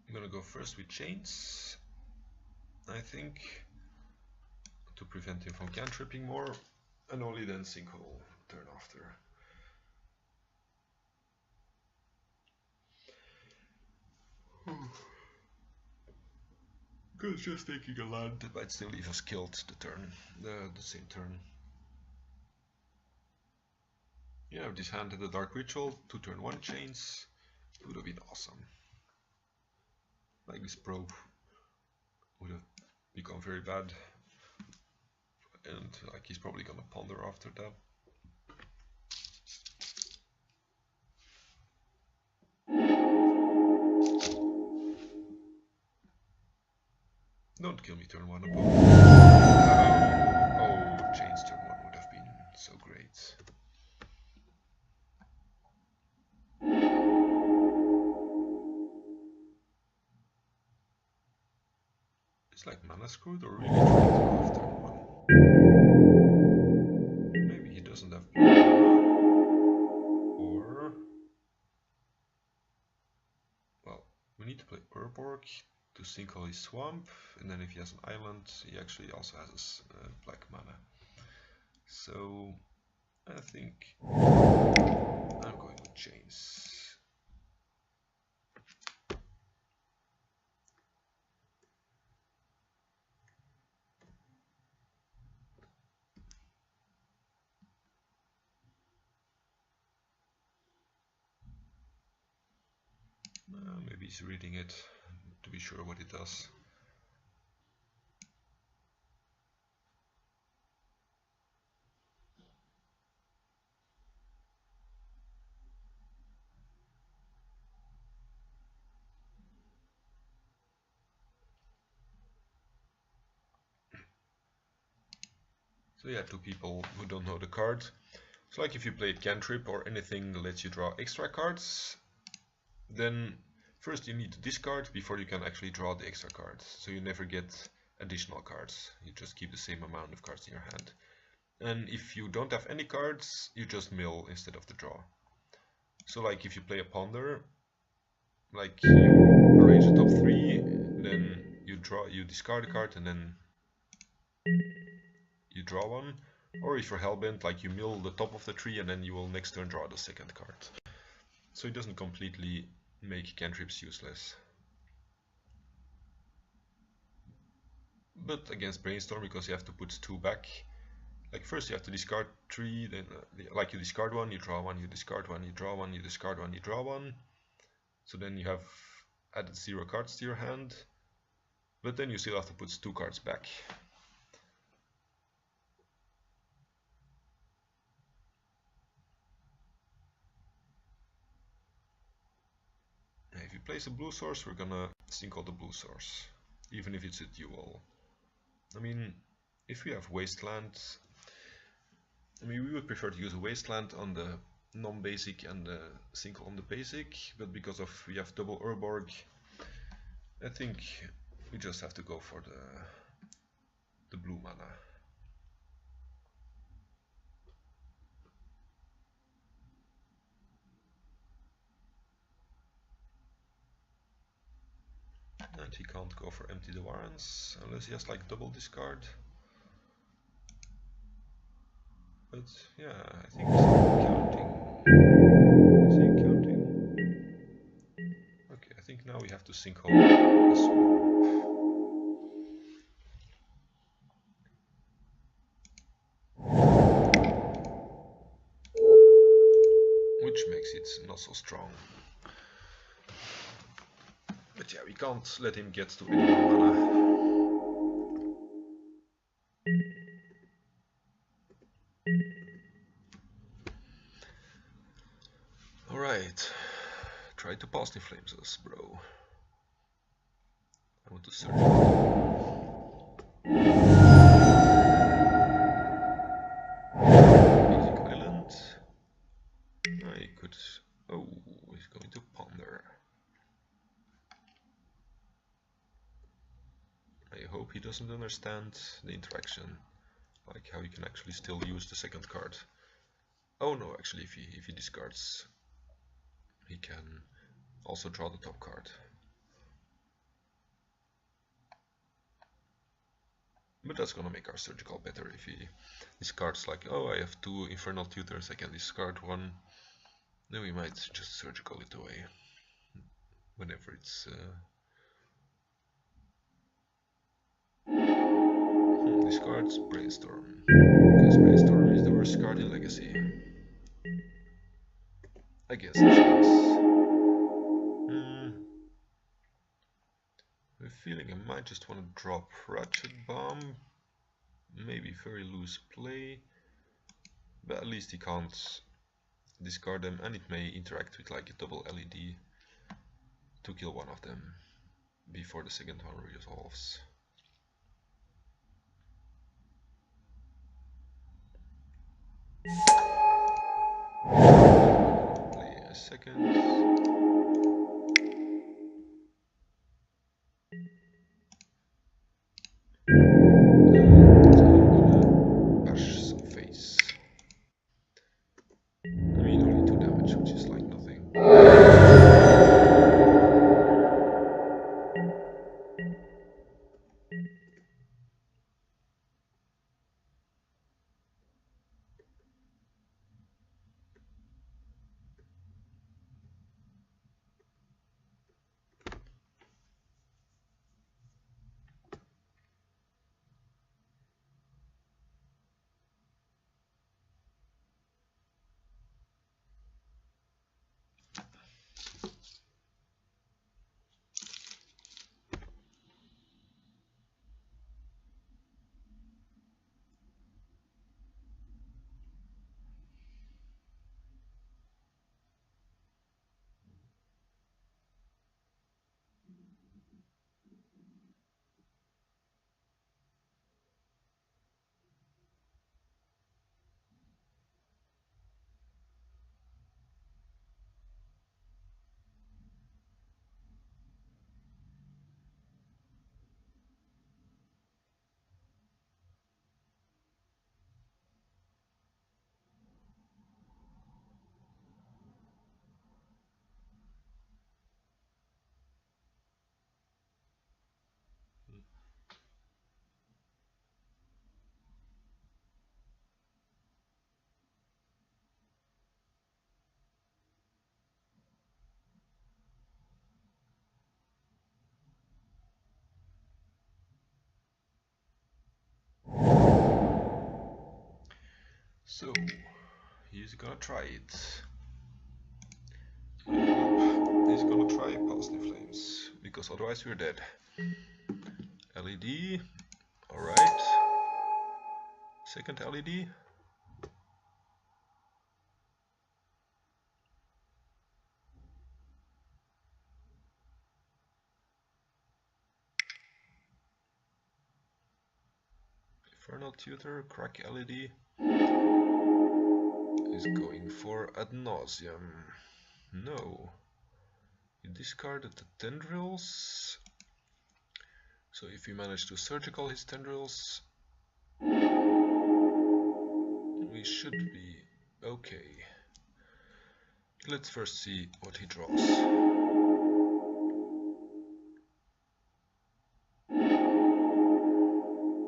A: I'm gonna go first with chains, I think, to prevent him from cantripping more, and only then sinkhole turn after. Because just taking a land might still leave us killed the same turn. Yeah, this hand had a Dark Ritual, 2 turn 1 chains, would have been awesome. Like this probe would have become very bad, and like he's probably gonna ponder after that. Don't kill me turn 1 opponent. Oh, chains turn 1 would have been so great. It's like mana screwed or really trying to go off turn 1. Maybe he doesn't have mana. We need to play Urborg to sinkhole his swamp, and then if he has an island, he actually also has black mana. So I think I'm going with chains. Maybe he's reading it to be sure what it does. So yeah, two people who don't know the card. It's like if you play cantrip or anything that lets you draw extra cards, then first you need to discard before you can actually draw the extra cards. So you never get additional cards. You just keep the same amount of cards in your hand. And if you don't have any cards, you just mill instead of the draw. So like if you play a ponder, like you arrange the top 3, then you discard a card and then you draw one. Or if you're hellbent, like you mill the top of the tree and then you will next turn draw the second card. So it doesn't completely make cantrips useless. But against brainstorm, because you have to put 2 back, like first you have to discard 3, then like you discard 1, you draw 1, you discard 1, you draw 1, you discard 1, you draw 1. So then you have added 0 cards to your hand, but then you still have to put 2 cards back. If you place a blue source, we're gonna sinkhole the blue source, even if it's a dual. I mean, if we have wasteland, I mean, we would prefer to use a wasteland on the non-basic and the sinkhole on the basic, but because of we have double Urborg, I think we just have to go for the blue mana. And he can't go for empty the warrants unless he has like double discard. But yeah, I think he's counting. Is he counting? Okay, I think now we have to sinkhole the swamp. Which makes it not so strong. But yeah, we can't let him get to any more mana. Alright, try to pass the flames us, bro. I want to search Basic island. I could. Oh, he's going to ponder. I hope he doesn't understand the interaction, like how you can actually still use the second card. Oh no, actually if he discards, he can also draw the top card. But that's gonna make our surgical better if he discards like, oh, I have 2 infernal tutors, I can discard 1. Then we might just surgical it away whenever it's discards brainstorm, because brainstorm is the worst card in Legacy against chance. I'm feeling I might just want to drop Ratchet Bomb, maybe very loose play, but at least he can't discard them, and it may interact with like a double LED to kill one of them before the second one resolves. Play a second. So he's gonna try it. I hope he's gonna try Parsley Flames, because otherwise we're dead. LED, alright. Second LED. Infernal Tutor, crack LED. Is going for Ad Nauseam. No. He discarded the Tendrils. So if we manage to surgical his Tendrils, we should be okay. Let's first see what he draws.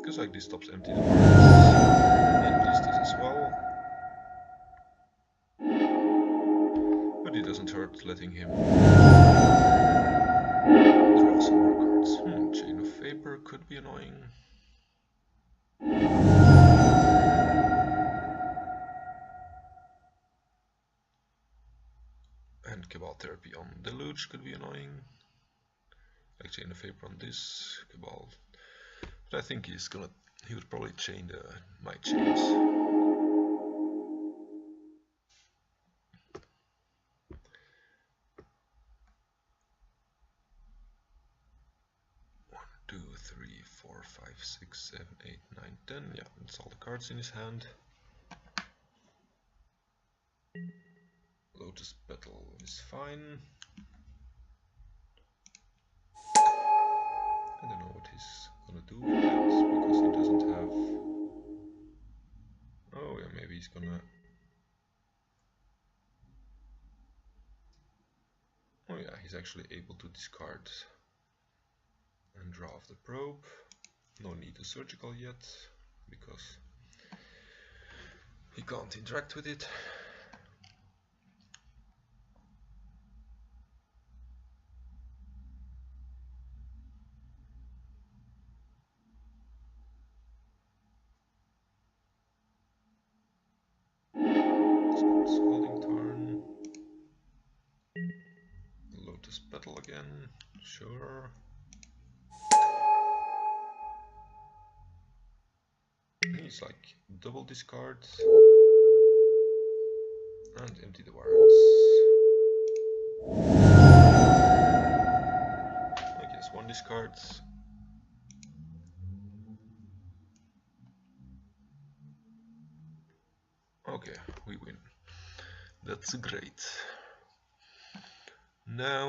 A: Because like this stops empty the cards, and this does as well. But it doesn't hurt letting him draw some more cards. Chain of Vapor could be annoying. And Cabal Therapy on Deluge could be annoying. Like Chain of Vapor on this, Cabal. But I think he would probably chain my chains. One, 2, 3, 4, 5, 6, 7, 8, 9, 10. Yeah, that's all the cards in his hand. Lotus Petal is fine. I don't know what he's gonna do with that, because he doesn't have... Oh yeah, maybe he's gonna... Oh yeah, he's actually able to discard and draw off the probe. No need to surgical yet, because he can't interact with it. Scalding Tarn. Lotus Petal again, sure. He's like double discard and empty the warrants. I guess one discard. Okay, we win. That's great. Now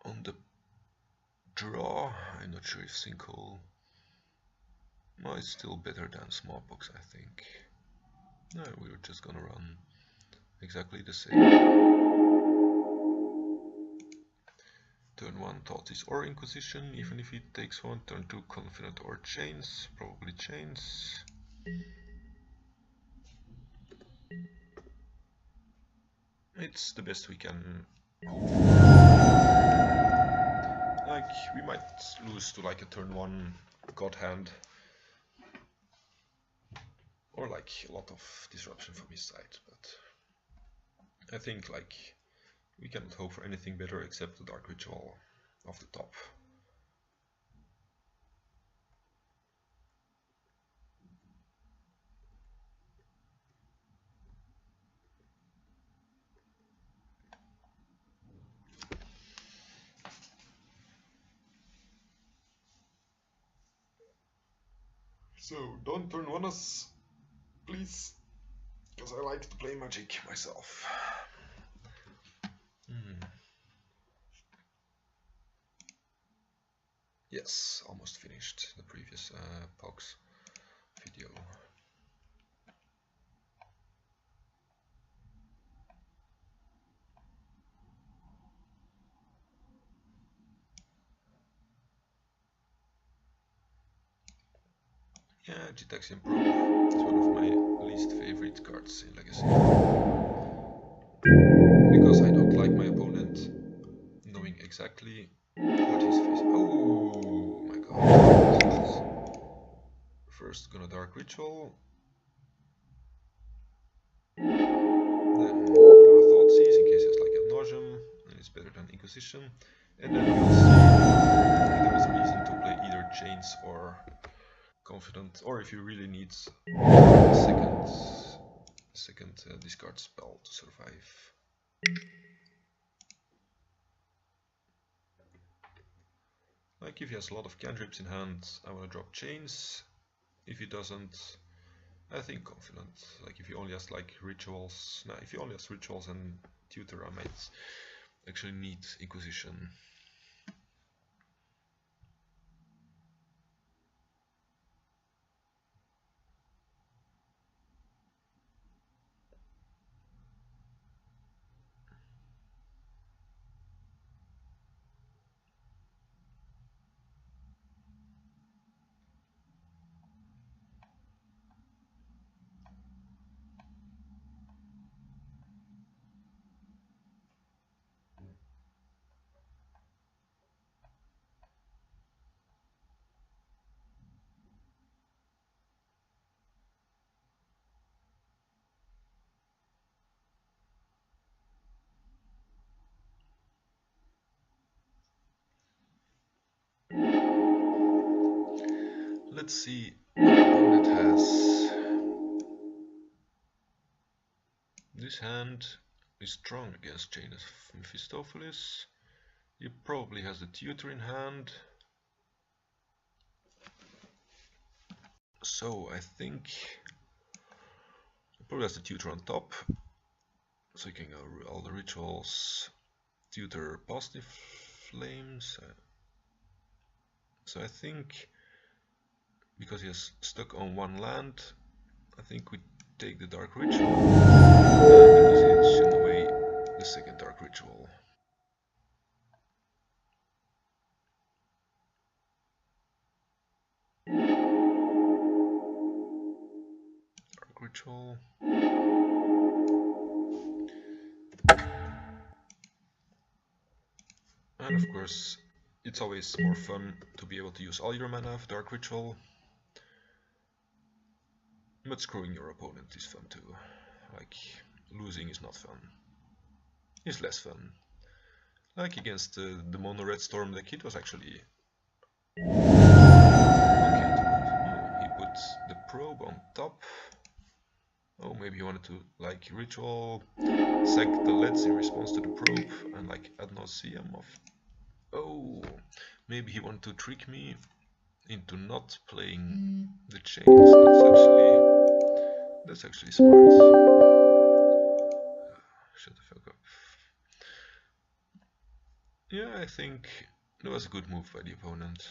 A: on the draw, I'm not sure if Sinkhole... No, it's still better than Smallpox, I think. No, we're just gonna run exactly the same. Turn 1, Thoughtseize or Inquisition, even if he takes one. Turn 2, Confident or Chains, probably Chains. It's the best we can hope for. Like, we might lose to like a turn 1 God Hand. Or like a lot of disruption from his side, but I think like we cannot hope for anything better except the Dark Ritual off the top. So don't turn 1 us, please, because I like to play Magic myself. Yes, almost finished the previous Pox video. Yeah, Gitaxian Probe is one of my least favorite cards in Legacy. Because I don't like my opponent knowing exactly what he's facing. Oh my god. First gonna Dark Ritual. Then gonna Thoughtseize in case he has like a Nauseam, and it's better than Inquisition. And then we'll see if there is a reason to play either Chains or Confident, or if you really need a second discard spell to survive. Like if he has a lot of cantrips in hand, I want to drop Chains. If he doesn't, I think Confident. Like if he only has like rituals, if he only has rituals and tutor, I might actually need Inquisition. Let's see what our opponent has. This hand is strong against Chain of Mephistopheles. He probably has the tutor in hand. So I think he probably has the tutor on top. So you can go all the rituals, tutor positive flames. So I think because he has stuck on one land, I think we take the Dark Ritual and negotiation away the second Dark Ritual. Dark Ritual. And of course, it's always more fun to be able to use all your mana of Dark Ritual. But screwing your opponent is fun too. Like, losing is not fun. It's less fun. Like against the Mono Red Storm deck, it was actually okay to lose. Oh, he put the probe on top. Oh, maybe he wanted to like ritual, sack the leads in response to the probe, and like ad nauseam of. Oh, maybe he wanted to trick me into not playing the chains. That's actually smart. Shut the fuck up. Yeah, I think that was a good move by the opponent.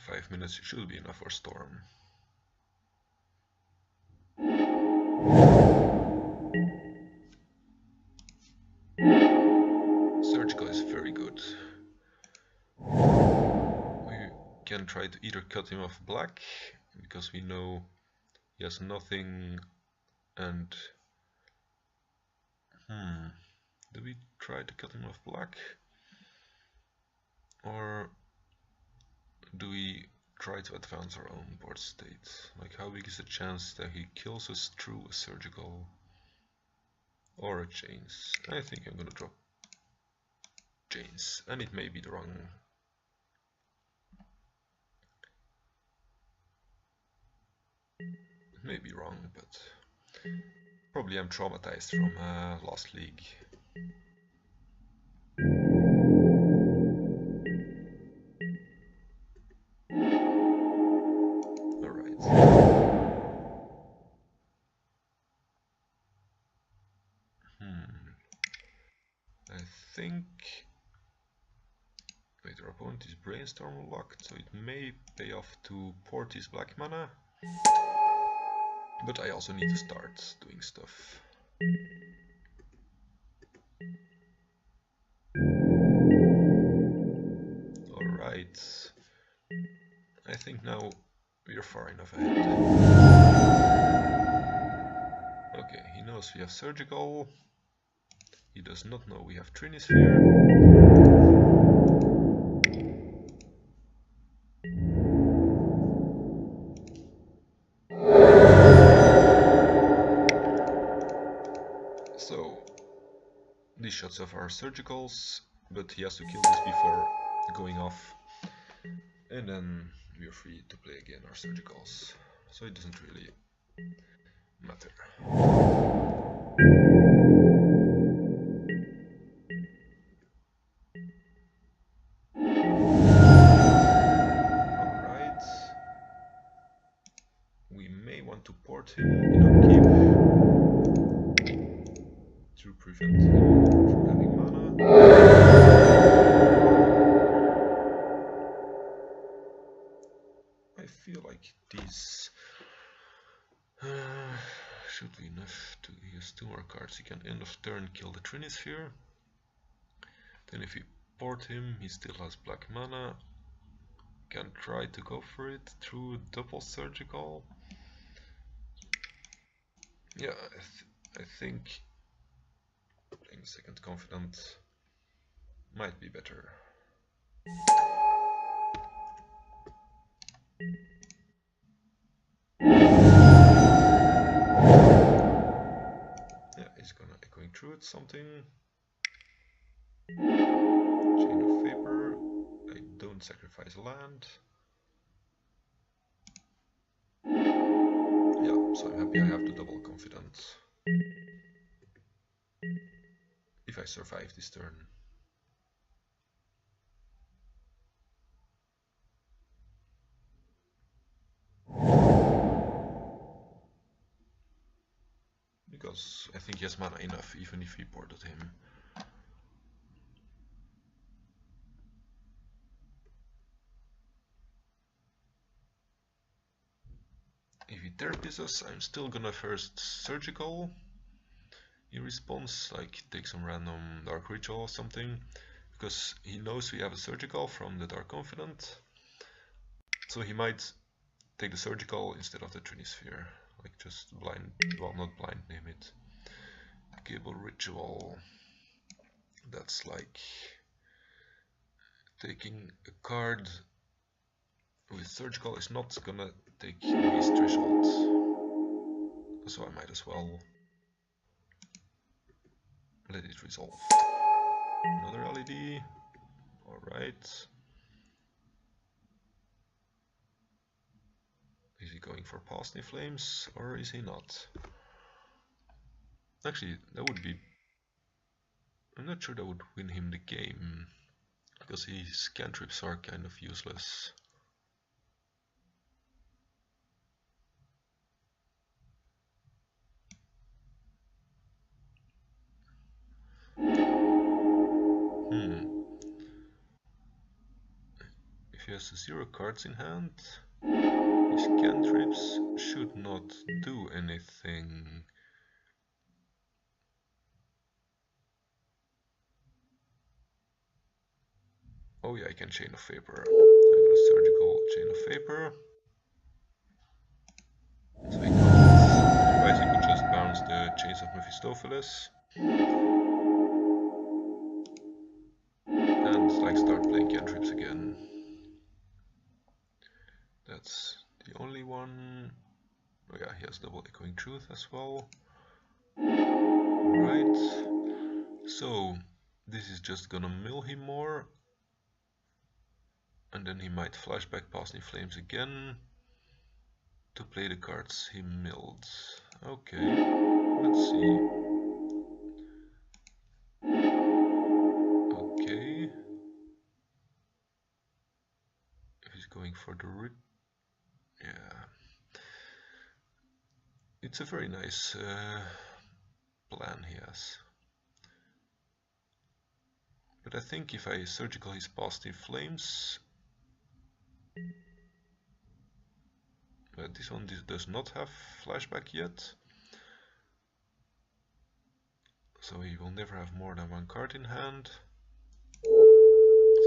A: 5 minutes should be enough for Storm. Surgical is very good. We can try to either cut him off black, because we know he has nothing, and... do we try to cut him off black? Or do we try to advance our own board state? Like, how big is the chance that he kills us through a surgical or a chains? I think I'm gonna drop chains, and it may be the wrong. It may be wrong, but probably I'm traumatized from last league. I think... Wait, our opponent is Brainstorm locked, so it may pay off to port his black mana. But I also need to start doing stuff. Alright. I think now we're far enough ahead. Okay, he knows we have Surgical. He does not know we have Trinisphere. of our surgicals, but he has to kill this before going off, and then we are free to play again our surgicals, so it doesn't really matter. Alright, we may want to port him in upkeep to prevent him from having mana. I feel like these should be enough to use 2 more cards. He can end of turn kill the Trinisphere. Then if we port him, he still has black mana. Can try to go for it through double surgical. Yeah, I think playing second confidant might be better. Yeah, he's gonna echoing through it something. Chain of Vapor. I don't sacrifice land. Yeah, so I'm happy I have the double confidant. If I survive this turn. Because I think he has mana enough, even if we ported him. If he therapies us, I'm still gonna first surgical. In response, like take some random dark ritual or something, because he knows we have a surgical from the Dark Confidant. So he might take the surgical instead of the Trinisphere. Like just blind, well, not blind, name it. Gable Ritual. That's like taking a card with surgical is not gonna take his threshold. So I might as well let it resolve. Another LED. Alright. Is he going for Past Flames or is he not? Actually, that would be... I'm not sure that would win him the game, because his cantrips are kind of useless. If he has 0 cards in hand, his cantrips should not do anything. Oh yeah, I can Chain of Vapor. I'm gonna surgical Chain of Vapor. So he can't. Otherwise he could just bounce the Chains of Mephistopheles. And like start playing cantrips again. That's the only one. Oh yeah, he has double Echoing Truth as well. Right. So this is just gonna mill him more. And then he might flashback Past in Flames again to play the cards he milled. Okay, let's see. Okay. If he's going for the root, yeah. It's a very nice plan he has. But I think if I surgical his Past in Flames, this one does not have flashback yet. So he will never have more than 1 card in hand. So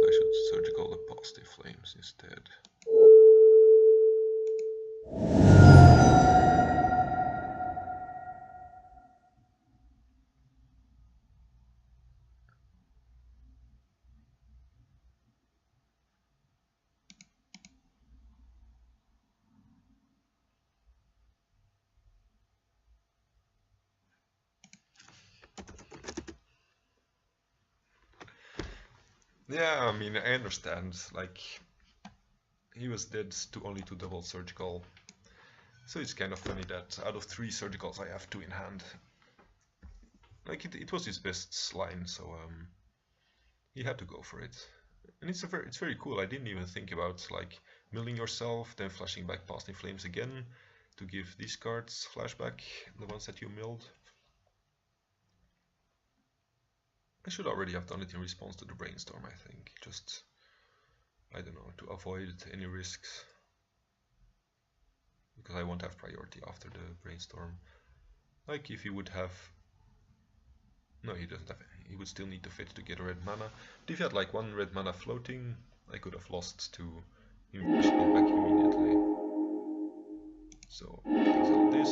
A: I should surgical the Past in Flames instead. Yeah, I mean, I understand. Like, he was dead to only 2 double surgical. So it's kind of funny that out of 3 surgicals I have 2 in hand. Like, it was his best line, so he had to go for it. And it's very cool. I didn't even think about like milling yourself, then flashing back past in flames again to give these cards flashback, the ones that you milled. I should already have done it in response to the brainstorm, I think. Just, I don't know, to avoid any risks. Because I won't have priority after the brainstorm. Like if he would have... No, he doesn't have... He would still need to fit to get a red mana. But if he had like 1 red mana floating, I could have lost to him pushing it back immediately. So, exile this.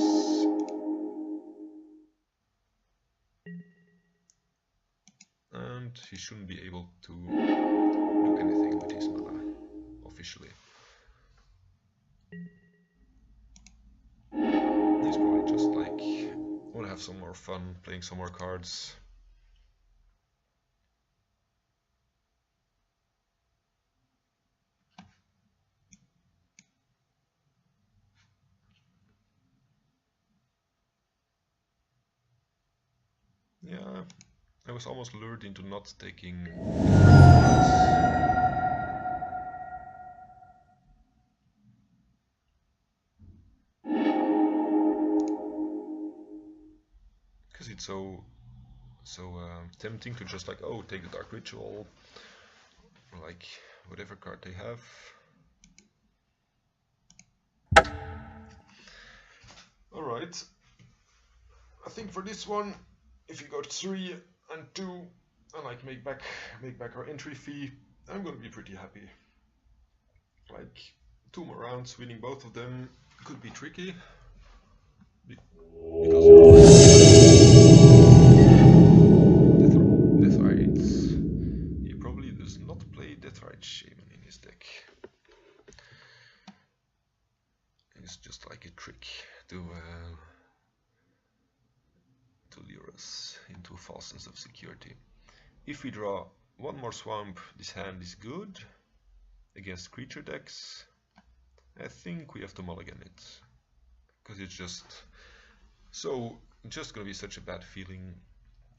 A: And he shouldn't be able to do anything with his mana, officially. He's probably just like, want to have some more fun, playing some more cards. Yeah, I was almost lured into not taking because it's so tempting to just like, oh, take the Dark Ritual, or like whatever card they have. Alright, I think for this one, if you go 3 and 2 and like make back our entry fee, I'm gonna be pretty happy. Like 2 more rounds, winning both of them could be tricky because you're Deathrite. He probably does not play Deathrite Shaman in his deck. It's just like a trick to lure us into a false sense of security. If we draw 1 more swamp, this hand is good against creature decks. I think we have to mulligan it, because it's just gonna be such a bad feeling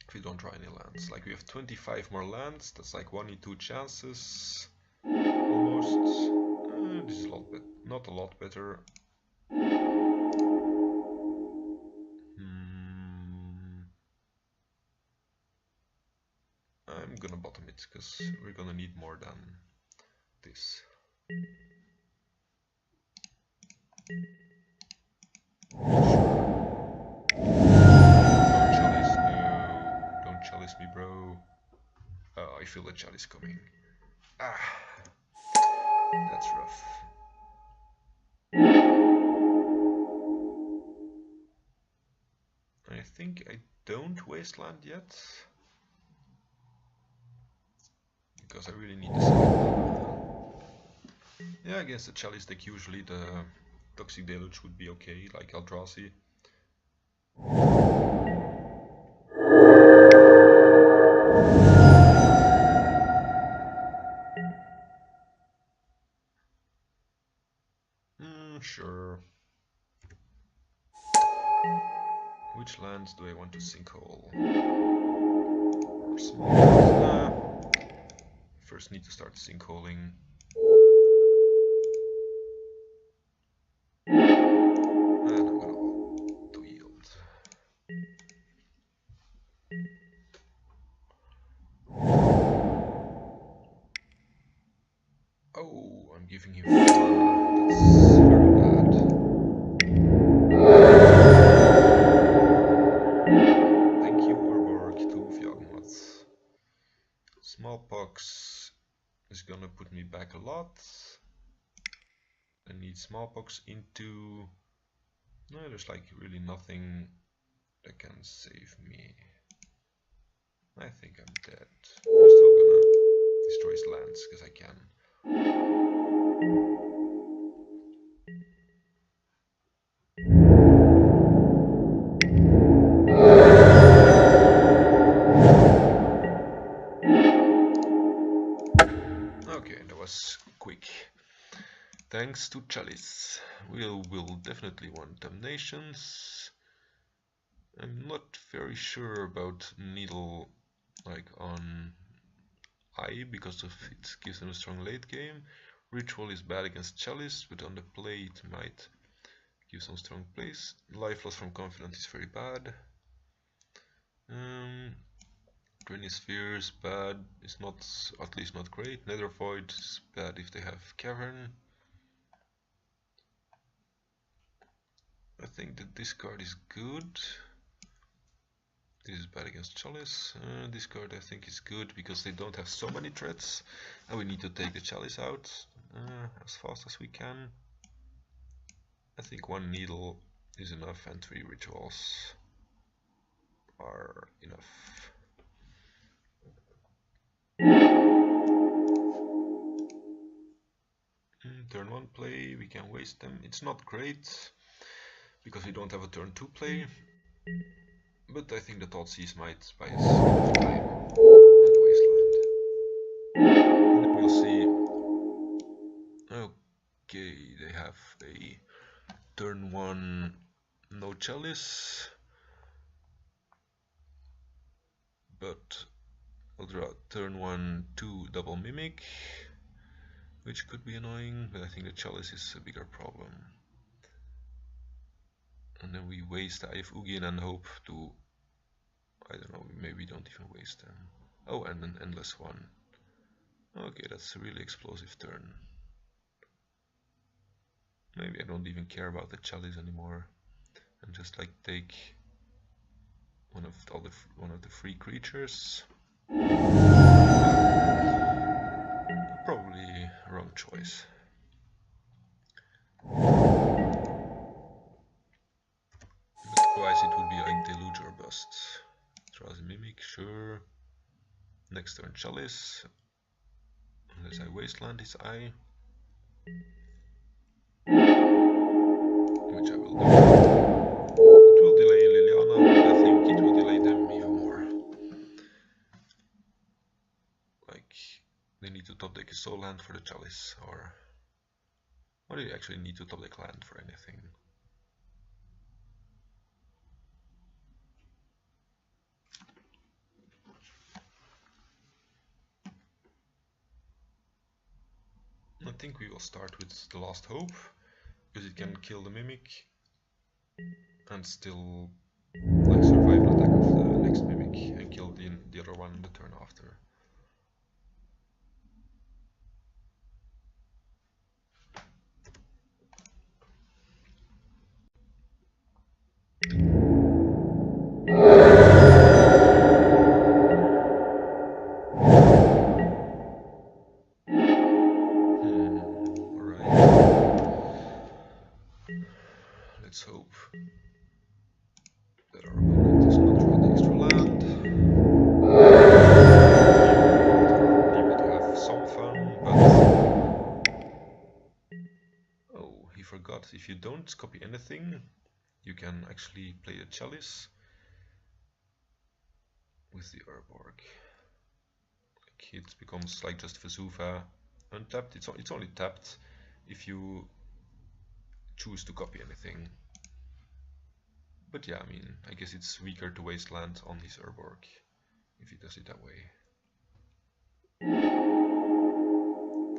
A: if we don't draw any lands. Like we have 25 more lands, that's like 1 in 2 chances almost. This is not a lot better. I'm gonna bottom it, because we're gonna need more than this. Don't chalice me, bro. Oh, I feel the chalice coming. Ah, that's rough. I think I don't wasteland yet, because I really need the second one. Yeah, against the chalice deck usually the Toxic Deluge would be okay, like Eldrazi. Sure. Which lands do I want to sinkhole? Or small? First need to start sinkholing. And I'm gonna auto yield. Oh, I'm giving him 4. That's very bad. Thank you, Urborg, to Fjagmoth. Smallpox is gonna put me back a lot. I need Smallpox into... No, there's like really nothing that can save me. I think I'm dead. I'm still gonna destroy his lands, because I can. to Chalice. We'll definitely want Damnations. I'm not very sure about Needle like on I because of it gives them a strong late game. Ritual is bad against Chalice, but on the play it might give some strong plays. Life loss from Confident is very bad. Twenty Spheres bad. It's not, at least not great. Nether Void is bad if they have Cavern. I think that this card is good. This is bad against Chalice. This card I think is good because they don't have so many threats, and we need to take the Chalice out as fast as we can. I think one Needle is enough and 3 Rituals are enough. Turn 1 play, we can waste them. It's not great because we don't have a turn 2 play, but I think the Thoughtseize might buy us enough time on the Wasteland. And then we'll see. Okay, they have a turn 1 no Chalice, but I'll draw turn 1 2 double Mimic, which could be annoying, but I think the Chalice is a bigger problem. And then we waste the Ugin and hope to, I don't know, maybe we don't even waste them. Oh, and an Endless one. Okay, that's a really explosive turn. Maybe I don't even care about the Chalice anymore and just like take one of the free creatures. Probably wrong choice. Otherwise it would be like Deluge or Bust. Try the Mimic, sure. Next turn Chalice. Unless I Wasteland his eye. Which I will do. It will delay Liliana, but I think it will delay them even more. Like, they need to top deck a soul land for the Chalice, or do you actually need to top deck land for anything? I think we will start with the Last Hope, because it can kill the Mimic and still like survive an attack of the next Mimic and kill the other one the turn after. Let's hope that our opponent does not draw the extra land. Be able to have some fun, but oh, he forgot. If you don't copy anything, you can actually play the Chalice with the Urborg. Like it becomes like just Vesuva untapped. It's only tapped if you choose to copy anything. But yeah, I mean, I guess it's weaker to Wasteland on his Urborg if he does it that way.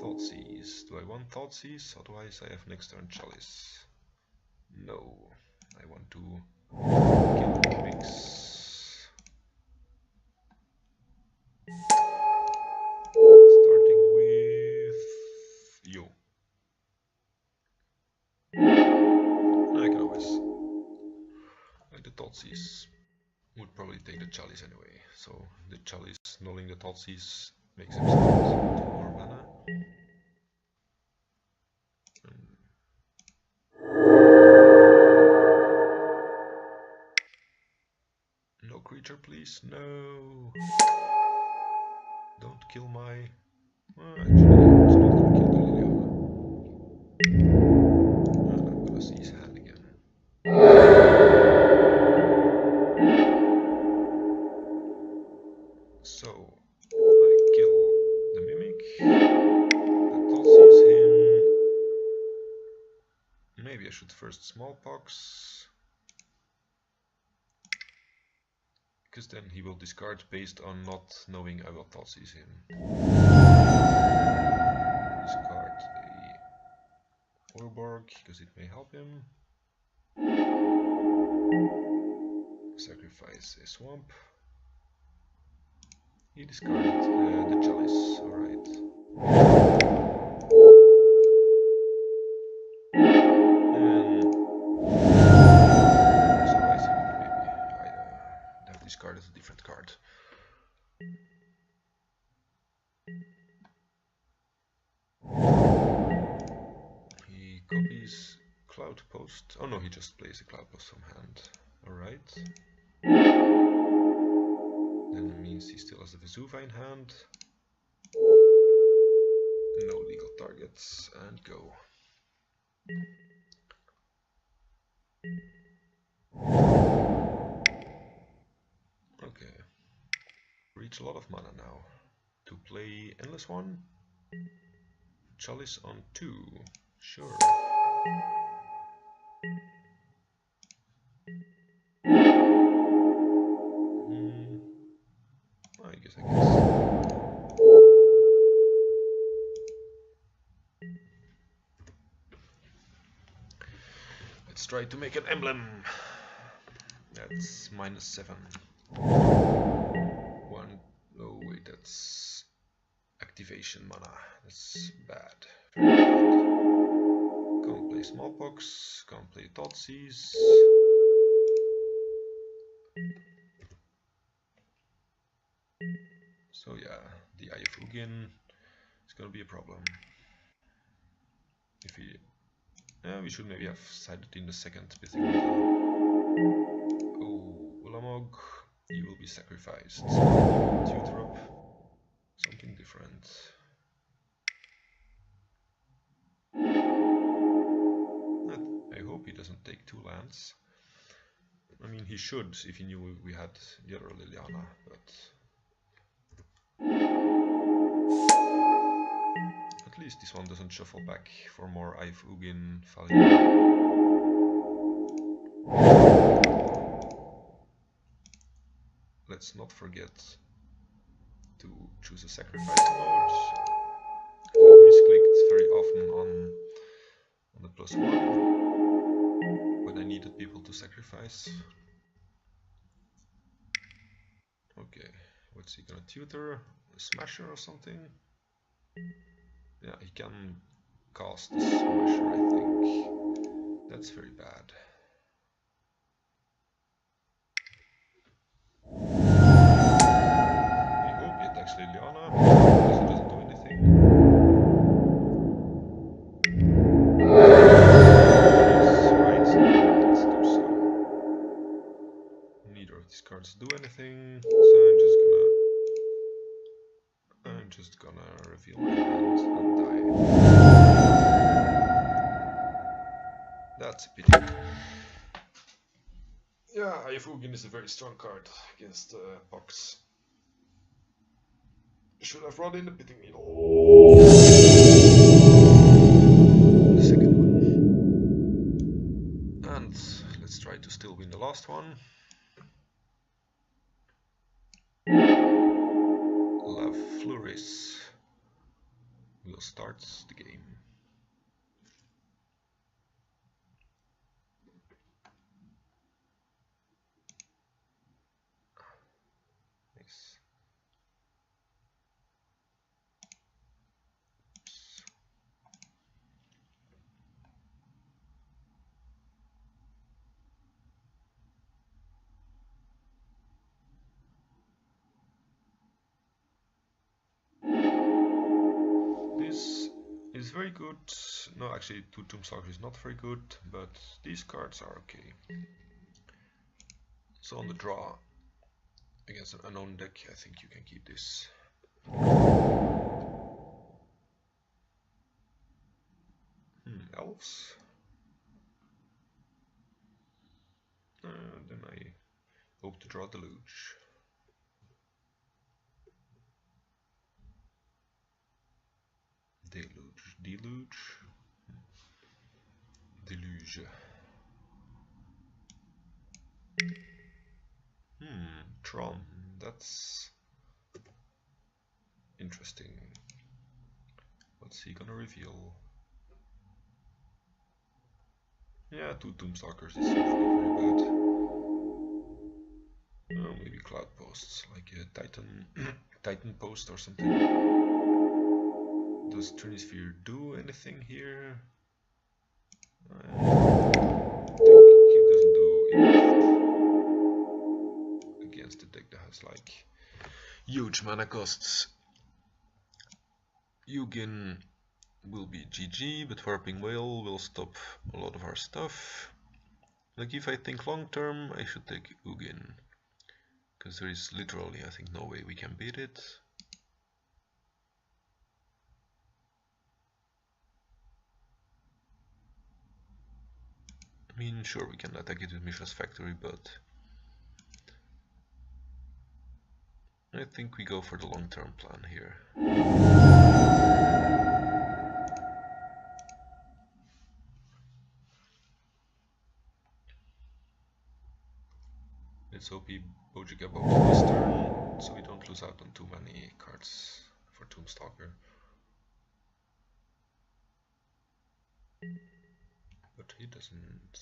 A: Thoughtseize. Do I want Thoughtseize? Otherwise I have next turn Chalice. No. I want to kill the Mimics. Starting with you. I can always, like the Thoughtseize would probably take the Chalice anyway, so the Chalice nulling the Thoughtseize makes him spend 2 more mana. No creature please, no! Don't kill my... actually, it's not gonna kill the Liliana. And I'm gonna see his hand again. So, I kill the Mimic, that Thoughtseizes him, Maybe I should first smallpox, because then he will discard based on not knowing I will toss him. Discard a Orborg, because it may help him. Sacrifice a swamp. He discarded the chalice, alright. Otherwise maybe I'd have discarded a different card. He copies Cloud Post. Oh no, he just plays a Cloud Post from hand. Alright. Then it means he still has the Vesuva in hand. No legal targets, and go. Okay. Reach a lot of mana now. To play Endless One. Chalice on 2. Sure. I guess. Let's try to make an emblem. That's -7. One. Oh wait, that's activation mana. That's bad. Can't play smallpox. Can't play Thoughtseize. So yeah, the Ayafugin is gonna be a problem. If we, we should maybe have sided in the second Pithing Needle. Oh, Ulamog, he will be sacrificed. So he will tutor up something different. I hope he doesn't take 2 lands. I mean, he should if he knew we had the other Liliana, but at least this one doesn't shuffle back for more Ayafugin value. Let's not forget to choose a sacrifice mode. I've misclicked very often on the +1 when I needed people to sacrifice. Okay, what's he gonna tutor? A Smasher or something? Yeah, he can cast the Smasher, I think. That's very bad. I hope it actually Liliana, because it doesn't do anything. Right, let's do so. Neither of these cards do anything, so I'm just gonna reveal my hand and die. That's a pity. Yeah, Ayafugin is a very strong card against Pox. Should have brought in the Pithing Needle. The second one. And let's try to still win the last one. Love Flourish will start the game. Nice. This is very good. No, actually, 2 Tombstalker is not very good, but these cards are okay. So on the draw against an unknown deck, I think you can keep this. Elves. Then I hope to draw Deluge. Deluge. Deluge. Tron. That's interesting. What's he gonna reveal? Yeah, 2 Tombstalkers is usually very bad. Oh, maybe Cloud Posts, like a Titan, Titan Post or something. Does Trinisphere do anything here? I think he doesn't do enough against the deck that has like huge mana costs. Ugin will be GG, but Warping Whale will stop a lot of our stuff. Like if I think long term, I should take Ugin, because there is literally, I think, no way we can beat it. I mean, sure, we can attack it with Mishra's Factory, but I think we go for the long-term plan here. Let's hope he Bojiga Box this turn, so we don't lose out on too many cards for Tombstalker. But he doesn't.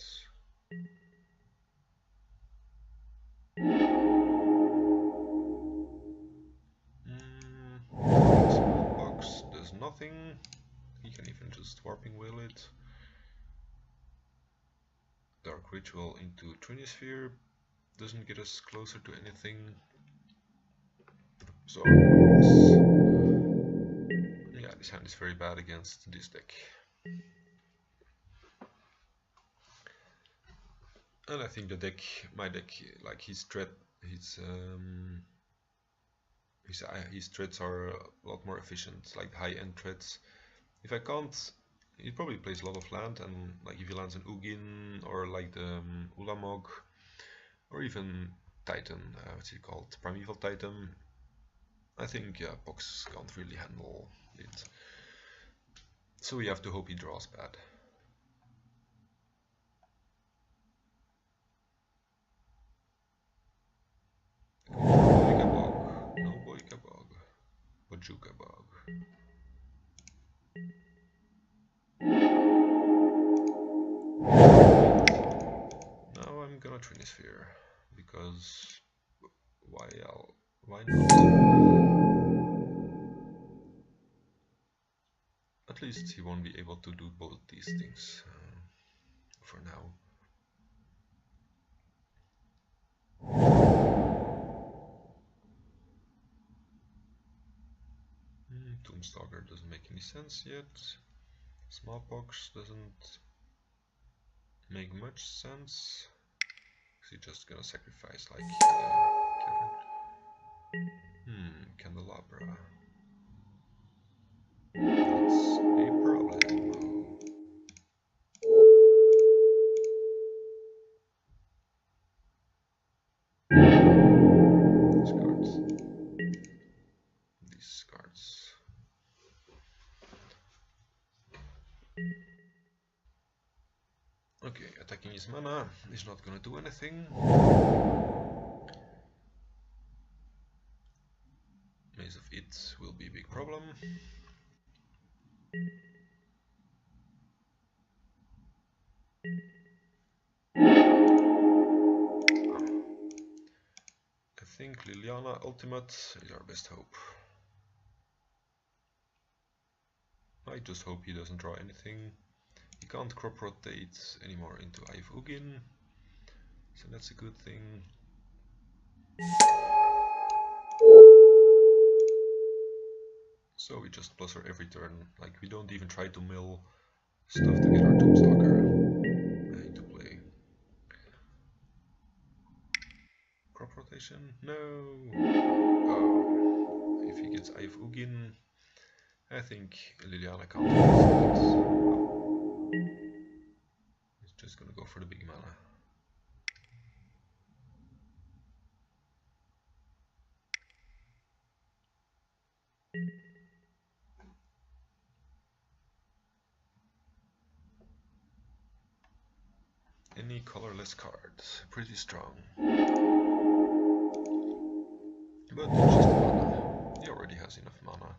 A: Small box does nothing. He can even just Warping Wheel it. Dark Ritual into Trinisphere doesn't get us closer to anything. So yeah, this hand is very bad against this deck. And I think the deck, my deck, like his threats are a lot more efficient, like high-end threats. If I can't, he probably plays a lot of land, and like if he lands an Ugin or like the Ulamog, or even Titan, what's it called, Primeval Titan, I think Pox can't really handle it. So we have to hope he draws bad. No Boika Bog. Bojuka Bog. Now I'm gonna Trinisphere, because why not? At least he won't be able to do both these things for now. Tombstalker doesn't make any sense yet. Smallpox doesn't make much sense. He's just gonna sacrifice like Candelabra. That's a problem. These cards. Okay, attacking his mana is not gonna do anything. Maze of It will be a big problem. I think Liliana Ultimate is our best hope. I just hope he doesn't draw anything. He can't crop rotate anymore into Ive Ugin, so that's a good thing. So we just plus her every turn, like we don't even try to mill stuff to get our Tombstalker into play. Crop rotation? No! Oh, if he gets Ive Ugin, I think Liliana can't do it. He's just gonna go for the big mana. any colorless cards. Pretty strong. But just mana. He already has enough mana.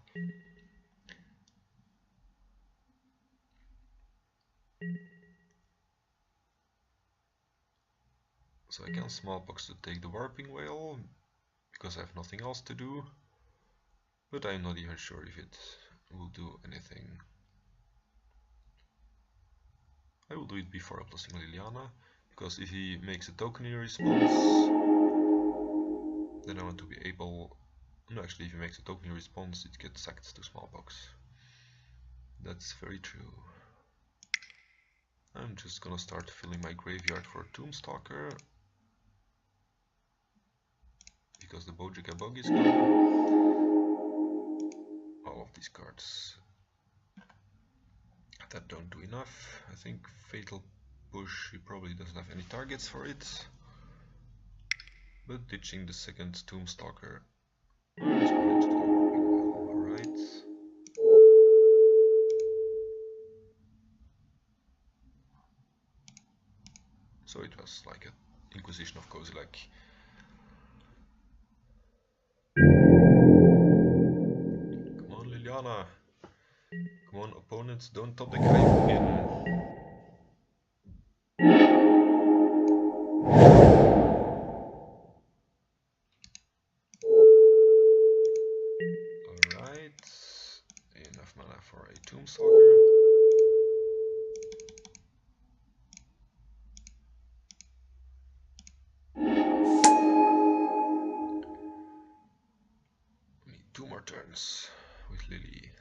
A: So I can smallpox to take the warping whale, because I have nothing else to do. But I'm not even sure if it will do anything. I will do it before uploading Liliana, because if he makes a token in response, then I want to be able... No, actually, if he makes a token in response, it gets sacked to smallpox. That's very true. I'm just gonna start filling my graveyard for Tombstalker, because the Bojika bug is gone. All of these cards that don't do enough. I think Fatal Push, he probably doesn't have any targets for it. But ditching the second Tombstalker. Alright. So it was like an Inquisition of Kozilek. Come on, Liliana. Come on, opponents, don't top the guy again. Alright. Enough mana for a Tombstalker. Need 2 more turns with Lily.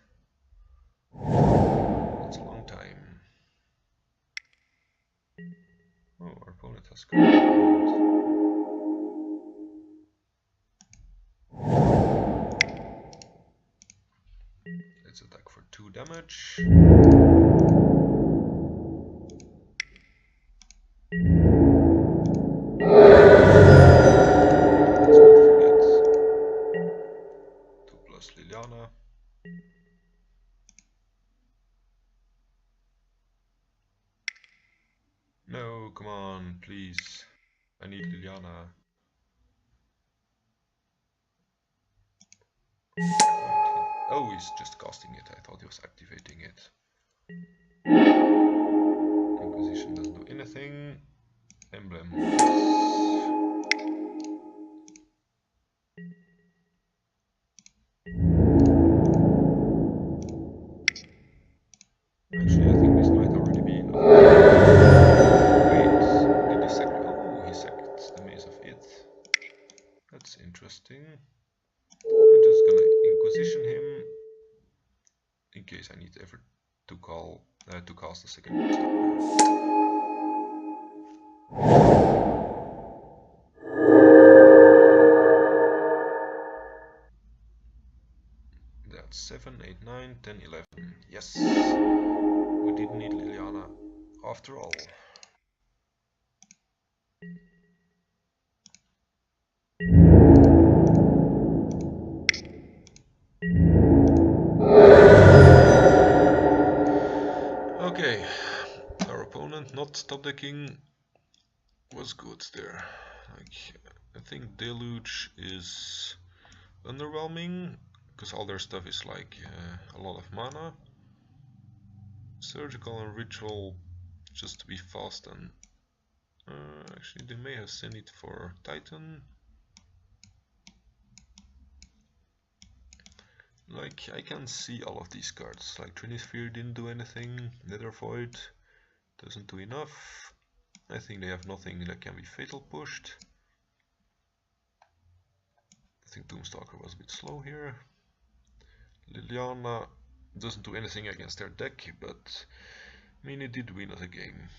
A: That's a long time. Oh, our opponent has command. Let's attack for 2 damage. Let's not forget 2 plus Liliana. No, come on, please. I need Liliana. Oh, he's just casting it. I thought he was activating it. Inquisition doesn't do anything. Emblem. Actually, I think this might already be enough. Wait, did he sack? Oh, he sacked the Maze of It. That's interesting. I'm just gonna Inquisition him in case I need ever to cast a second stopper. That's 7, 8, 9, 10, 11. Yes! We didn't need Liliana after all. Okay, our opponent not top decking was good there. Like, I think Deluge is underwhelming because all their stuff is like a lot of mana. Surgical and Ritual just to be fast, and actually they may have sent it for Titan. Like, I can see all of these cards. Like Trinisphere didn't do anything, Nether Void doesn't do enough. I think they have nothing that can be fatal pushed. I think Doomstalker was a bit slow here. Liliana doesn't do anything against their deck, but I mean, it did win us a game.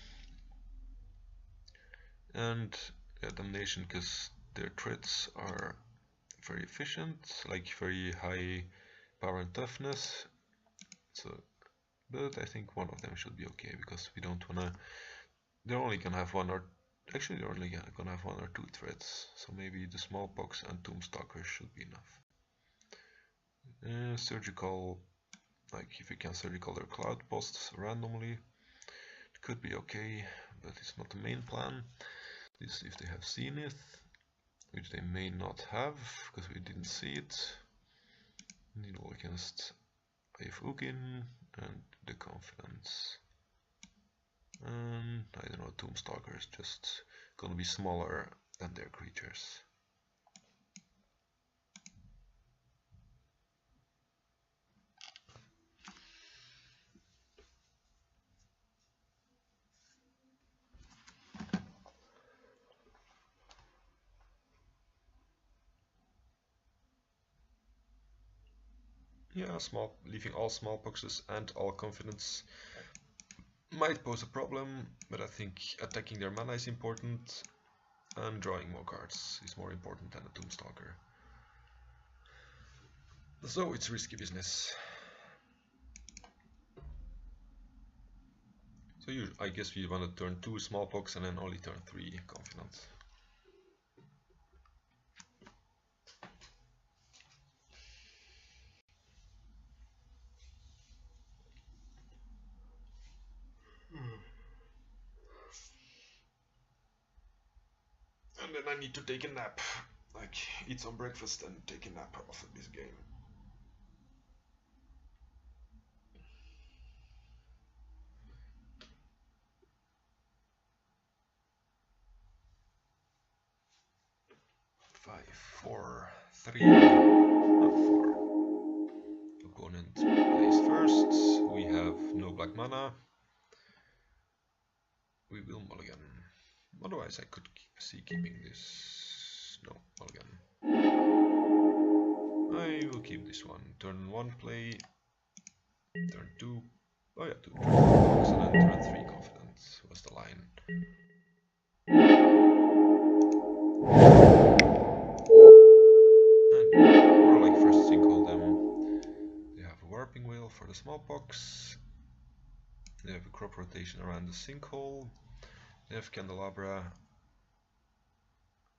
A: And yeah, Damnation, because their threats are very efficient, like very high power and toughness. So, but I think one of them should be okay, because we don't wanna. They're only gonna have one or actually they're only gonna have 1 or 2 threats. So maybe the Smallpox and Tombstalker should be enough. Surgical, like if you can surgical their cloud posts randomly, it could be okay, but it's not the main plan. This if they have seen it, which they may not have, because we didn't see it. Needle against aweful and the confidence. And I don't know, Tombstalker is just gonna be smaller than their creatures. Yeah, leaving all smallpoxes and all confidence might pose a problem, but I think attacking their mana is important, and drawing more cards is more important than a Tombstalker. So it's risky business. So I guess we want to turn 2 smallpox and then only turn 3 confidence. And then I need to take a nap, like eat some breakfast and take a nap after this game. Five, four, three, four. Opponent plays first. We have no black mana. We will mulligan. Otherwise, I could see keeping this. No, mulligan. I will keep this one. Turn 1 play. Turn 2. Oh yeah, 2 turn 4 box and then turn 3 confidence was the line. And more like first single them. They have a warping wheel for the smallpox. They have a crop rotation around the sinkhole. They have candelabra.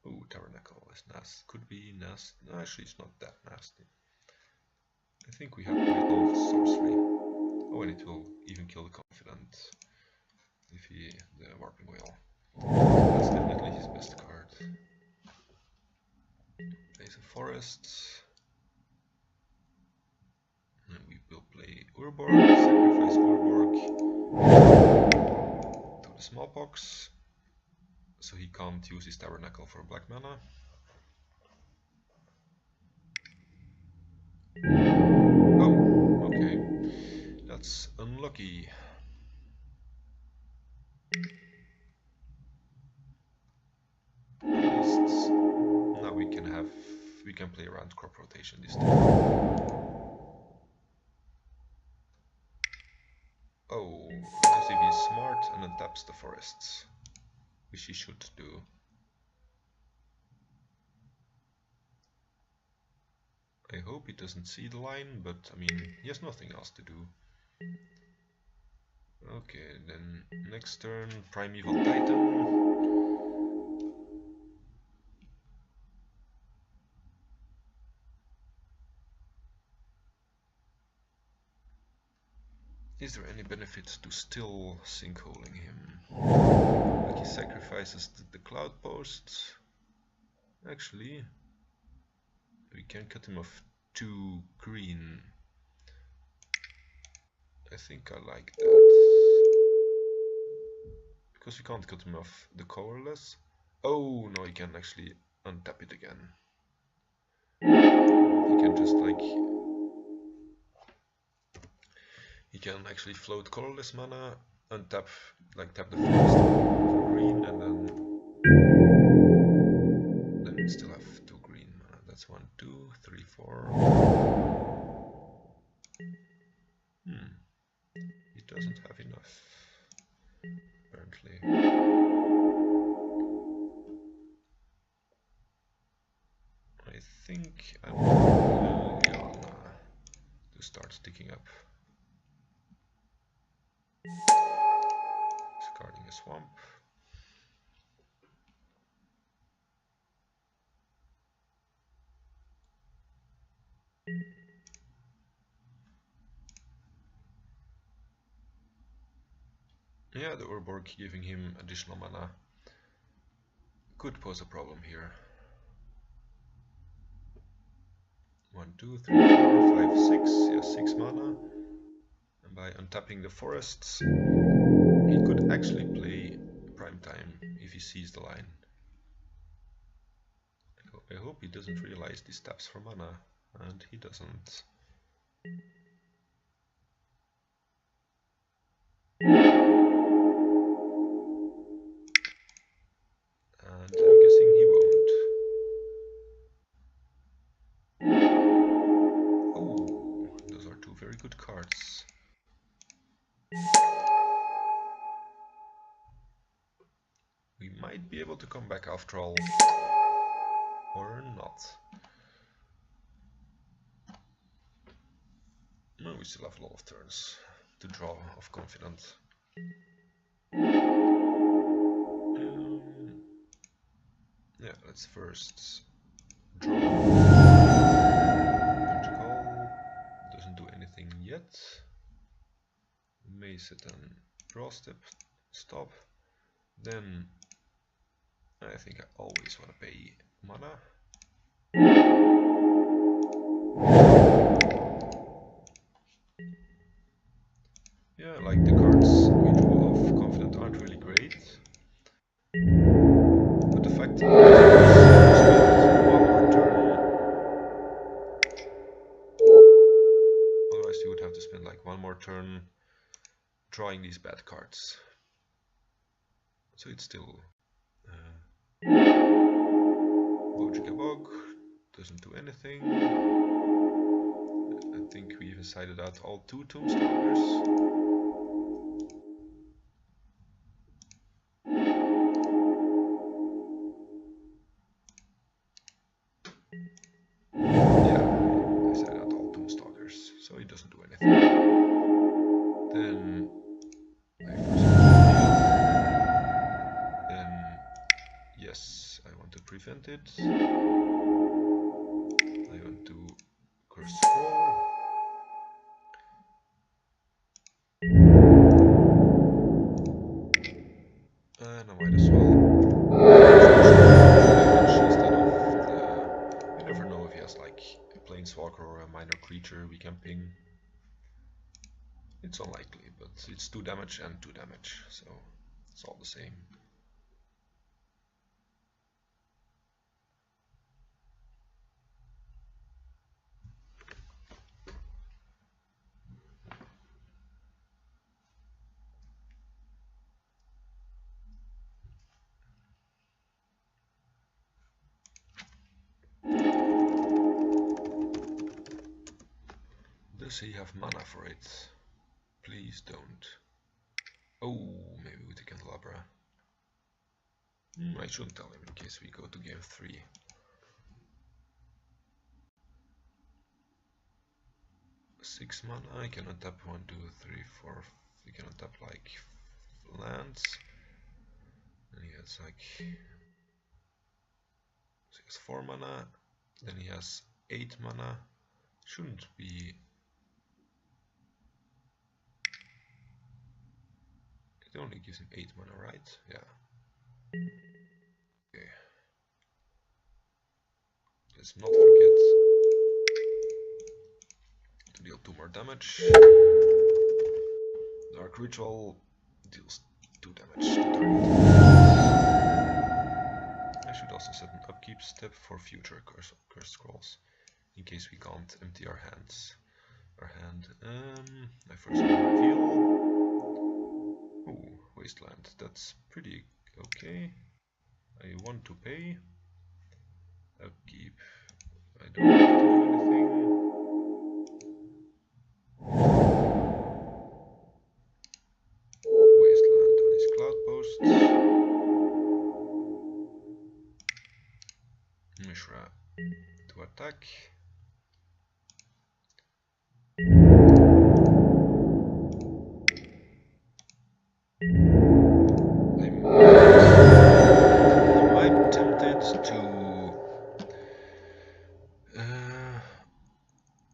A: Ooh, tabernacle is nasty. Could be nasty. No, actually, it's not that nasty. I think we have to resolve sorcery. Oh, and it will even kill the confident if the warping wheel. That's definitely his best card. Plays a forest. And we will play Urborg, sacrifice Urborg to the smallpox. So he can't use his tabernacle for black mana. Oh, okay. That's unlucky. At least now we can play around crop rotation this time. Oh, unless if he's smart and then taps the forests, which he should do. I hope he doesn't see the line, but I mean, he has nothing else to do. Okay, then next turn, Primeval Titan. Is there any benefit to still sinkholing him? Like he sacrifices the cloud posts. Actually, we can cut him off 2 green. I think I like that. Because we can't cut him off the colorless. Oh no, he can actually untap it again. He can just like... He can actually float colorless mana, untap, like tap the forest for green, and then we still have 2 green mana. That's 1, 2, 3, 4. He doesn't have enough, apparently. I think I want Liliana to start sticking up. Discarding a swamp. Yeah, Yeah, the Urborg giving him additional mana could pose a problem here. 1, 2, 3, 4, 5, 6. Yeah, 6 mana. And by untapping the forests, he could actually play Prime Time if he sees the line. I hope he doesn't realize these taps for mana, and he doesn't. And I'm guessing he won't. Oh, those are 2 very good cards. We might be able to come back after all, or not. No, we still have a lot of turns to draw of Confident. Yeah, let's first draw. Punch call. Doesn't do anything yet. May sit and draw step, stop. Then I think I always want to pay mana. Yeah, like the cards we draw off Confident aren't really great. But the fact that you spend 1 more turn, otherwise you would have to spend like 1 more turn drawing these bad cards. So it's still Bog doesn't do anything. I think we even sided out all 2 Tombstalkers. Yeah, I sided out all Tombstalkers, so he doesn't do anything. Then I first then yes, I want to prevent it. I want to curse scroll. And I might as well instead of the, you never know if he has like a planeswalker or a minor creature we can ping. It's unlikely, but it's 2 damage and 2 damage, so it's all the same. Does he have mana for it? Please don't. Oh, maybe with the Candelabra. I shouldn't tell him in case we go to game 3. Six mana, I cannot tap 1, 2, 3, 4. We cannot tap like lands. And he has like, so he has 4 mana. Then he has 8 mana. Shouldn't be. It only gives him 8 mana, right? Yeah. Okay. Let's not forget to deal 2 more damage. Dark Ritual deals 2 damage to target. I should also set an upkeep step for future curse scrolls, in case we can't empty our hand. I first want to reveal. Ooh, Wasteland. That's pretty okay. I want to pay. Upkeep. I don't have to do anything. Wasteland on his cloud post. Mishra to attack.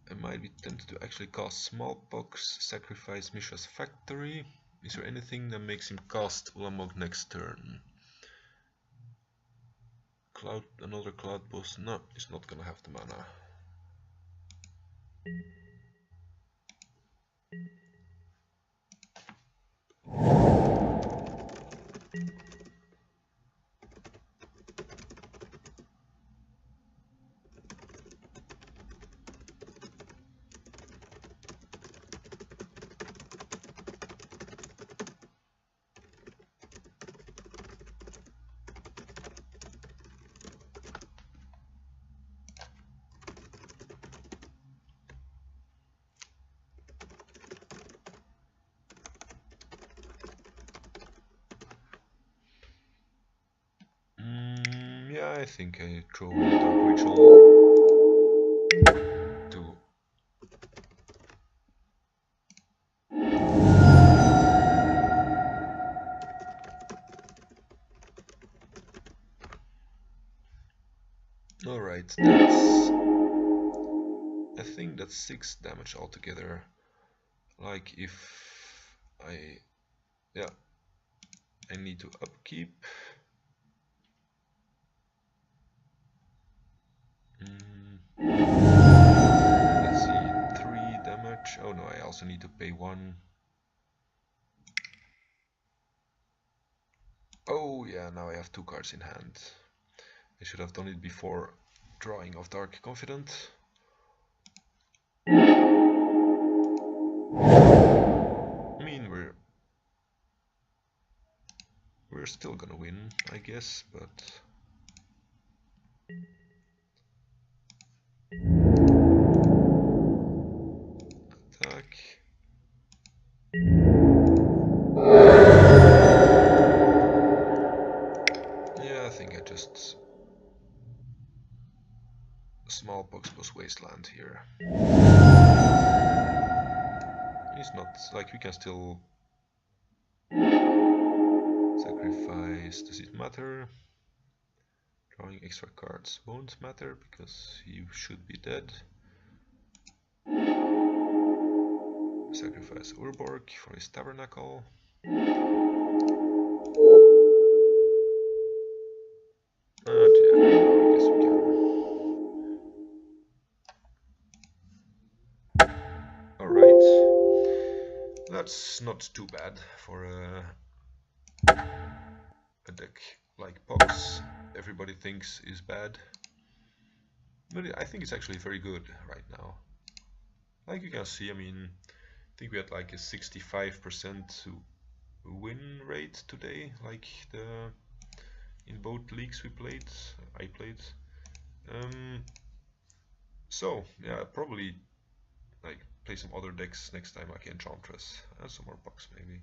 A: I might be tempted to actually cast Smallpox, sacrifice Mishra's Factory, Is there anything that makes him cast Ulamog next turn? Another Cloud Boss? No, he's not gonna have the mana. Yeah, I think I throw in a Dark Ritual to Alright, I think that's 6 damage altogether. Like if I need to upkeep. Let's see, 3 damage. Oh no, I also need to pay 1. Oh yeah, now I have 2 cards in hand. I should have done it before drawing off Dark Confidant. I mean, we're still gonna win, I guess, but attack. Yeah, I think I just Smallpox plus Wasteland here. It's not like we can still sacrifice. Does it matter? Drawing extra cards won't matter because he should be dead. Sacrifice Urborg for his Tabernacle. Yeah, I guess we can. Alright. That's not too bad for a deck like Pox. Everybody thinks is bad. But I think it's actually very good right now. Like you can see, I mean, I think we had like a 65% win rate today, like in both leagues I played. So yeah, probably like play some other decks next time, like Enchantress and some more Pox maybe.